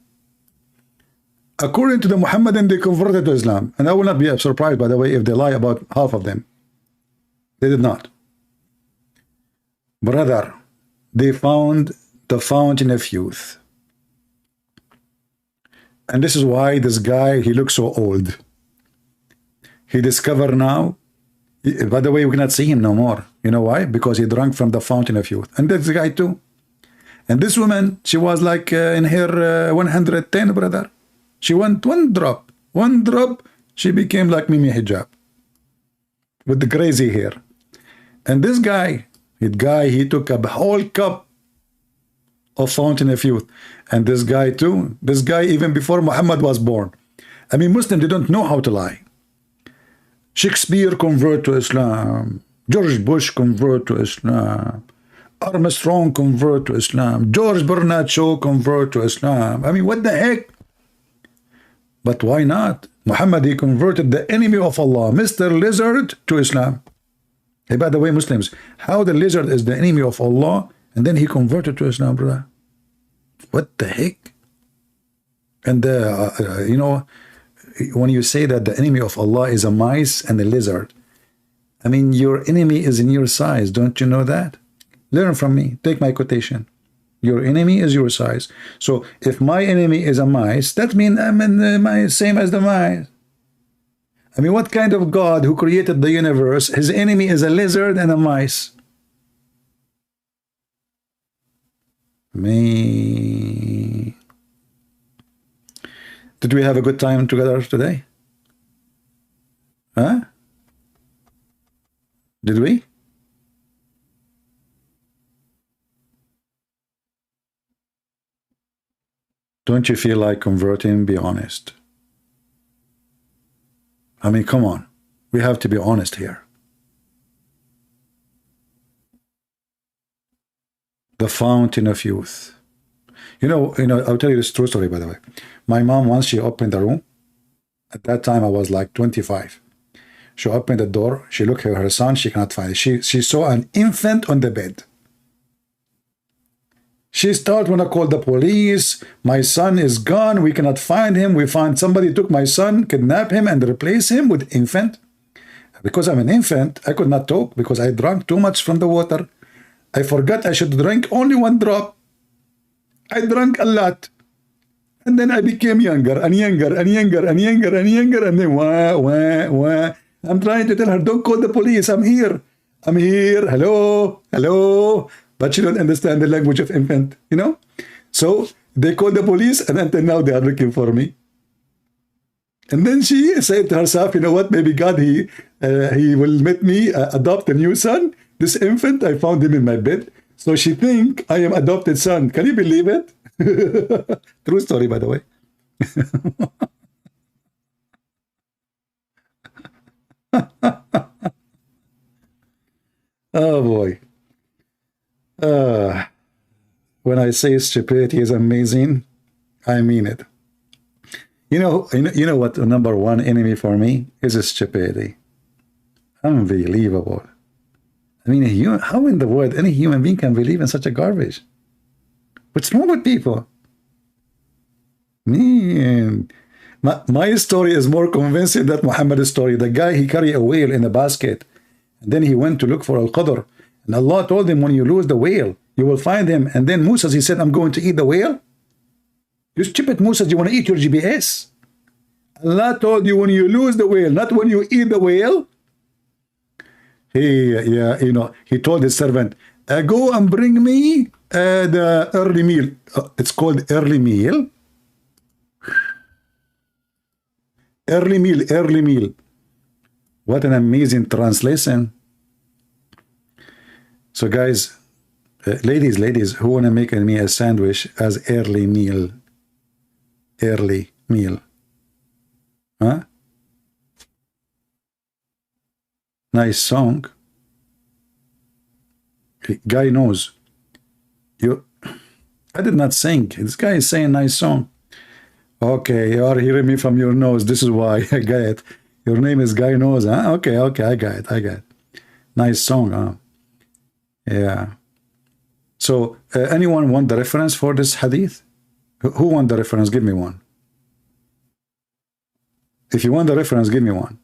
According to the Muhammadan, they converted to Islam. And I will not be surprised, by the way, if they lie about half of them. They did not. Brother, they found the fountain of youth. And this is why this guy, he looks so old. He discovered now, by the way, we cannot see him no more. You know why? Because he drank from the fountain of youth. And this guy too. And this woman, she was like in her 110, brother. She went 1 drop. 1 drop, she became like Mimi Hijab. With the crazy hair. And this guy, he took a whole cup of fountain of youth. And this guy too. This guy even before Muhammad was born. I mean, Muslims, they don't know how to lie. Shakespeare convert to Islam. George Bush convert to Islam. Armstrong convert to Islam. George Bernard Shaw convert to Islam. I mean, what the heck? But why not? Muhammad, he converted the enemy of Allah, Mr. Lizard, to Islam. Hey, by the way, Muslims, how the lizard is the enemy of Allah, and then he converted to Islam, brother? What the heck? And, you know, when you say that the enemy of Allah is a mice and a lizard, I mean, your enemy is in your size. Don't you know that? Learn from me. Take my quotation. Your enemy is your size. So if my enemy is a mice, that means I'm in the same as the mice. I mean, what kind of God who created the universe, his enemy is a lizard and a mice? Me. Did we have a good time together today? Huh? Did we? Don't you feel like converting? Be honest. I mean, come on. We have to be honest here. The fountain of youth. You know, I'll tell you this true story, by the way. My mom, once she opened the room, at that time I was like 25. She opened the door, she looked at her son, she cannot find it. She saw an infant on the bed. She started when I called the police. My son is gone. We cannot find him. We find somebody took my son, kidnapped him, and replaced him with infant. Because I'm an infant, I could not talk because I drank too much from the water. I forgot I should drink only 1 drop. I drank a lot. And then I became younger and younger and younger and younger and younger. And then wah. I'm trying to tell her, don't call the police. I'm here. I'm here. Hello. Hello. But she don't understand the language of infant, you know? So they called the police, and until now they are looking for me. And then she said to herself, you know what, maybe God, he will let me adopt a new son. This infant, I found him in my bed. So she think I am adopted son. Can you believe it? True story, by the way. Oh boy. When I say stupidity is amazing, I mean it. You know what the #1 enemy for me is? Stupidity. Unbelievable. I mean, how in the world any human being can believe in such a garbage? What's wrong with people? Man, my story is more convincing than Muhammad's story. The guy, he carried a whale in a basket, and then he went to look for Al-Qadr, and Allah told him, when you lose the whale, you will find him. And then Musa, he said, I'm going to eat the whale. You stupid Musa, you want to eat your GPS? Allah told you when you lose the whale, not when you eat the whale. He told his servant, go and bring me the early meal. It's called early meal. Early meal, early meal. What an amazing translation. So guys, ladies, who want to make me a sandwich as early meal? Early meal. Huh? Nice song. Guy knows. I did not sing. This guy is saying nice song. Okay, you are hearing me from your nose. This is why. I get it. Your name is Guy Knows, huh? Okay, I got it. Nice song, huh? Yeah. So, anyone want the reference for this hadith? Who want the reference? Give me one. If you want the reference, give me one.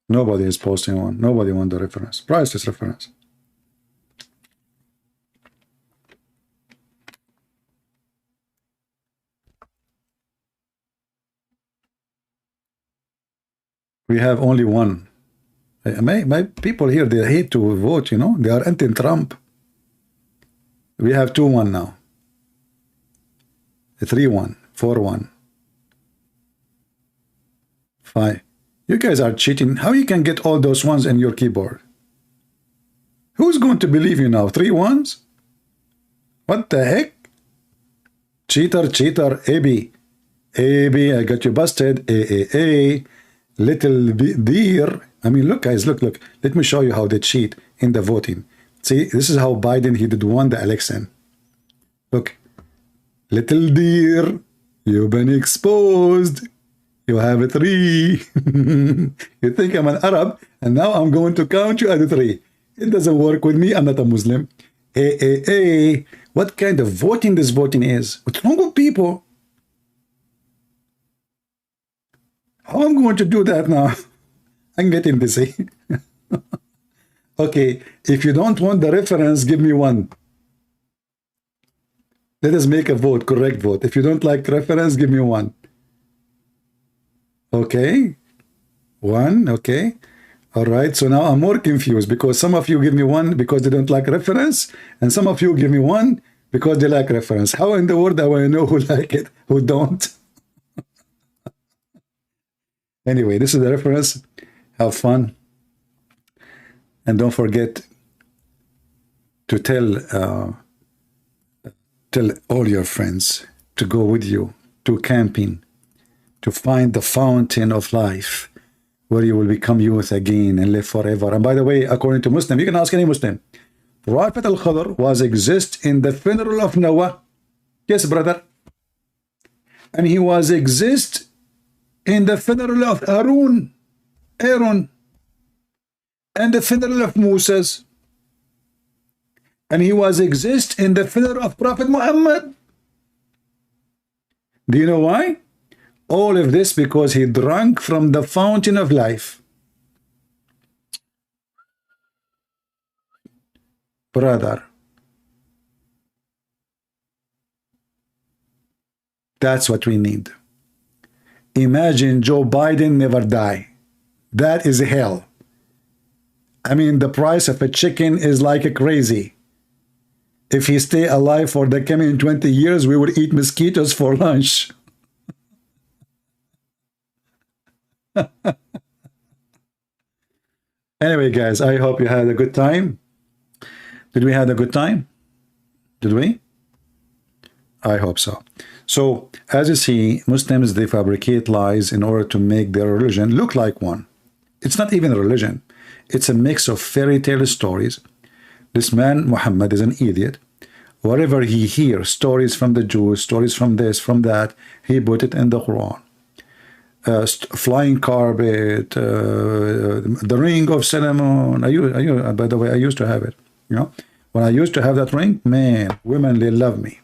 Nobody is posting one. Nobody want the reference. Priceless reference. We have only one. My people here, they hate to vote, you know. They are anti-Trump. We have 2-1 now. 3-1, 4-1, 5. You guys are cheating. How you can get all those ones in your keyboard? Who's going to believe you now? 3 ones? What the heck? Cheater, AB. I got you busted. A. Little deer. I mean, look, guys, look. Let me show you how they cheat in the voting. See, this is how Biden, he did won the election. Look. Little deer, you've been exposed. You have a 3. You think I'm an Arab, and now I'm going to count you at 3. It doesn't work with me. I'm not a Muslim. What kind of voting this voting is? What's wrong with people? How am I going to do that now? I'm getting busy. Okay, if you don't want the reference, give me one. Let us make a vote, correct vote. If you don't like reference, give me one. Okay. 1, okay. All right, so now I'm more confused because some of you give me 1 because they don't like reference, and some of you give me 1 because they like reference. How in the world do I know who like it, who don't? Anyway, this is the reference. Have fun. And don't forget to tell all your friends to go with you to camping, to find the fountain of life, where you will become youth again and live forever. And by the way, according to Muslim, you can ask any Muslim, Prophet Al-Khadr was exist in the funeral of Noah. Yes, brother. And he was exist in the funeral of Aaron, and the funeral of Moses. And he was exist in the funeral of Prophet Muhammad. Do you know why? All of this because he drank from the fountain of life. Brother, that's what we need. Imagine Joe Biden never die. That is hell. I mean, the price of a chicken is like a crazy. If he stay alive for the coming 20 years, we will eat mosquitoes for lunch. Anyway, guys, I hope you had a good time. Did we have a good time? Did we? I hope so. So, as you see, Muslims, they fabricate lies in order to make their religion look like one. It's not even a religion. It's a mix of fairy tale stories. This man, Muhammad, is an idiot. Wherever he hears stories from the Jews, stories from this, from that, he put it in the Quran. flying carpet, the ring of Solomon. By the way, I used to have it. You know, when I used to have that ring, man, women, they love me.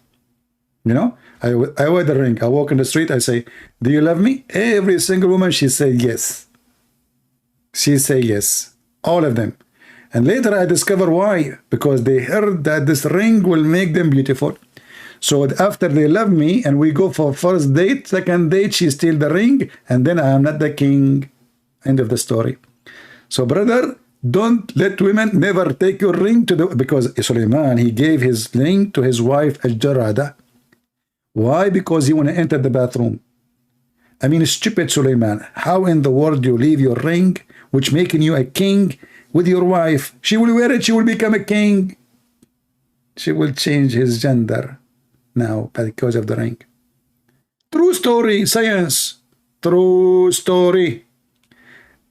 You know, I wear the ring. I walk in the street. I say, "Do you love me?" Every single woman, she say yes. She say yes. All of them. And later I discover why. Because they heard that this ring will make them beautiful. So after they love me and we go for first date, second date, she steal the ring, and then I am not the king. End of the story. So brother, don't let women never take your ring to the, because Suleiman, he gave his ring to his wife Al-Jarada. Why? Because he want to enter the bathroom. I mean, stupid Suleiman. How in the world you leave your ring, which making you a king, with your wife? She will wear it, she will become a king. She will change his gender now because of the ring. True story, science. True story.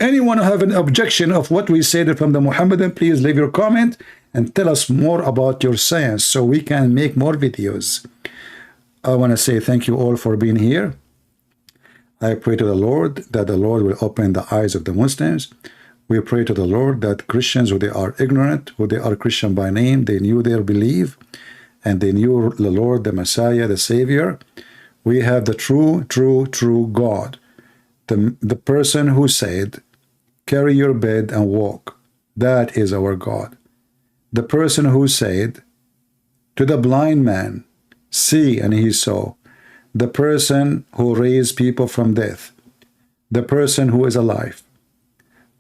Anyone who have an objection of what we said from the Muhammadan, please leave your comment and tell us more about your science so we can make more videos. I want to say thank you all for being here. I pray to the Lord that the Lord will open the eyes of the Muslims. We pray to the Lord that Christians, who they are ignorant, who they are Christian by name, they knew their belief, and they knew the Lord, the Messiah, the Savior. We have the true God. The person who said, carry your bed and walk. That is our God. The person who said to the blind man, see, and he saw. The person who raised people from death. The person who is alive.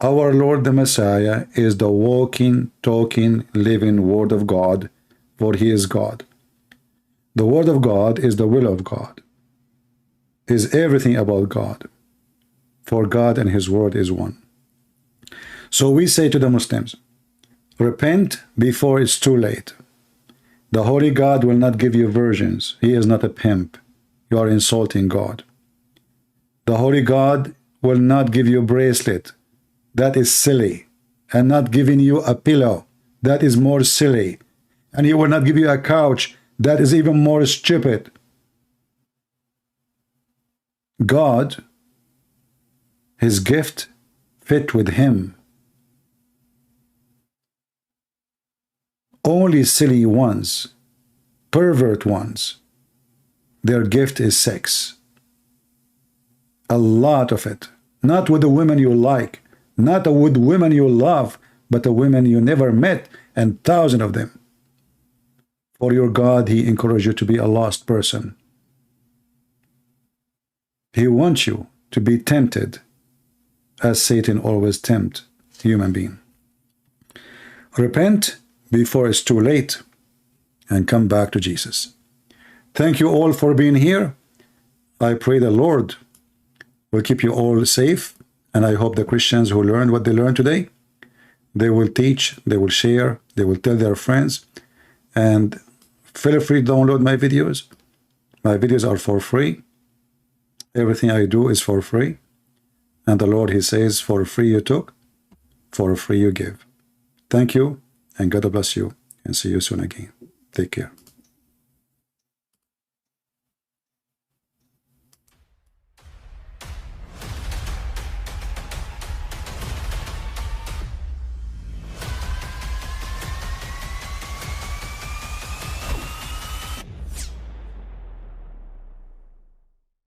Our Lord the Messiah is the walking, talking, living Word of God, for He is God. The Word of God is the will of God, is everything about God, for God and His Word is one. So we say to the Muslims, repent before it's too late. The Holy God will not give you virgins. He is not a pimp. You are insulting God. The Holy God will not give you a bracelet. That is silly. And not giving you a pillow. That is more silly. And He will not give you a couch. That is even more stupid. God, His gift fit with Him. Only silly ones, pervert ones, their gift is sex. A lot of it. Not with the women you like, not with women you love, but the women you never met, and thousands of them. For your God, He encourages you to be a lost person. He wants you to be tempted, as Satan always tempts human being. Repent before it's too late, and come back to Jesus. Thank you all for being here. I pray the Lord will keep you all safe, and I hope the Christians who learned what they learned today, they will teach, they will share, they will tell their friends, and feel free to download my videos. My videos are for free. Everything I do is for free. And the Lord, He says, for free you took, for free you give. Thank you. And God bless you, and see you soon again. Take care.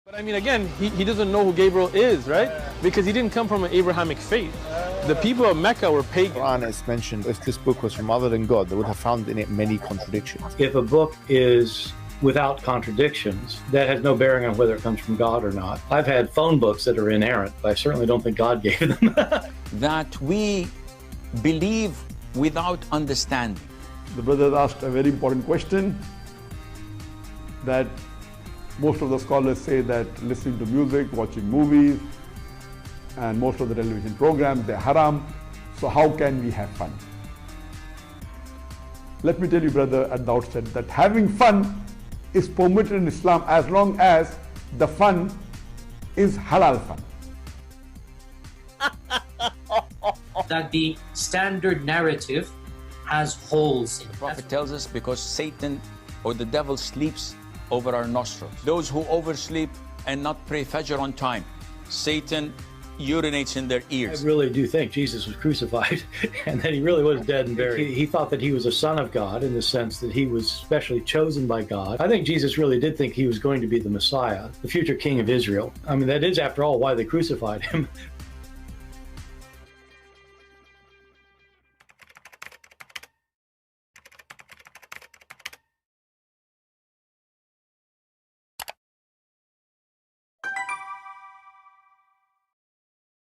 But I mean, again, he doesn't know who Gabriel is, right? Because he didn't come from an Abrahamic faith. The people of Mecca were pagan. The Quran is mentioned, if this book was from other than God, they would have found in it many contradictions. If a book is without contradictions, that has no bearing on whether it comes from God or not. I've had phone books that are inerrant, but I certainly don't think God gave them. That we believe without understanding. The brother asked a very important question, that most of the scholars say that listening to music, watching movies, and most of the television programs, they're haram. So how can we have fun? Let me tell you, brother, at the outset, that having fun is permitted in Islam as long as the fun is halal fun. That the standard narrative has holes in it. The Prophet tells us because Satan or the devil sleeps over our nostrils. Those who oversleep and not pray Fajr on time, Satan urinates in their ears. I really do think Jesus was crucified and that he really was dead and buried. He thought that he was a son of God in the sense that he was specially chosen by God. I think Jesus really did think he was going to be the Messiah, the future king of Israel. I mean, that is, after all, why they crucified him,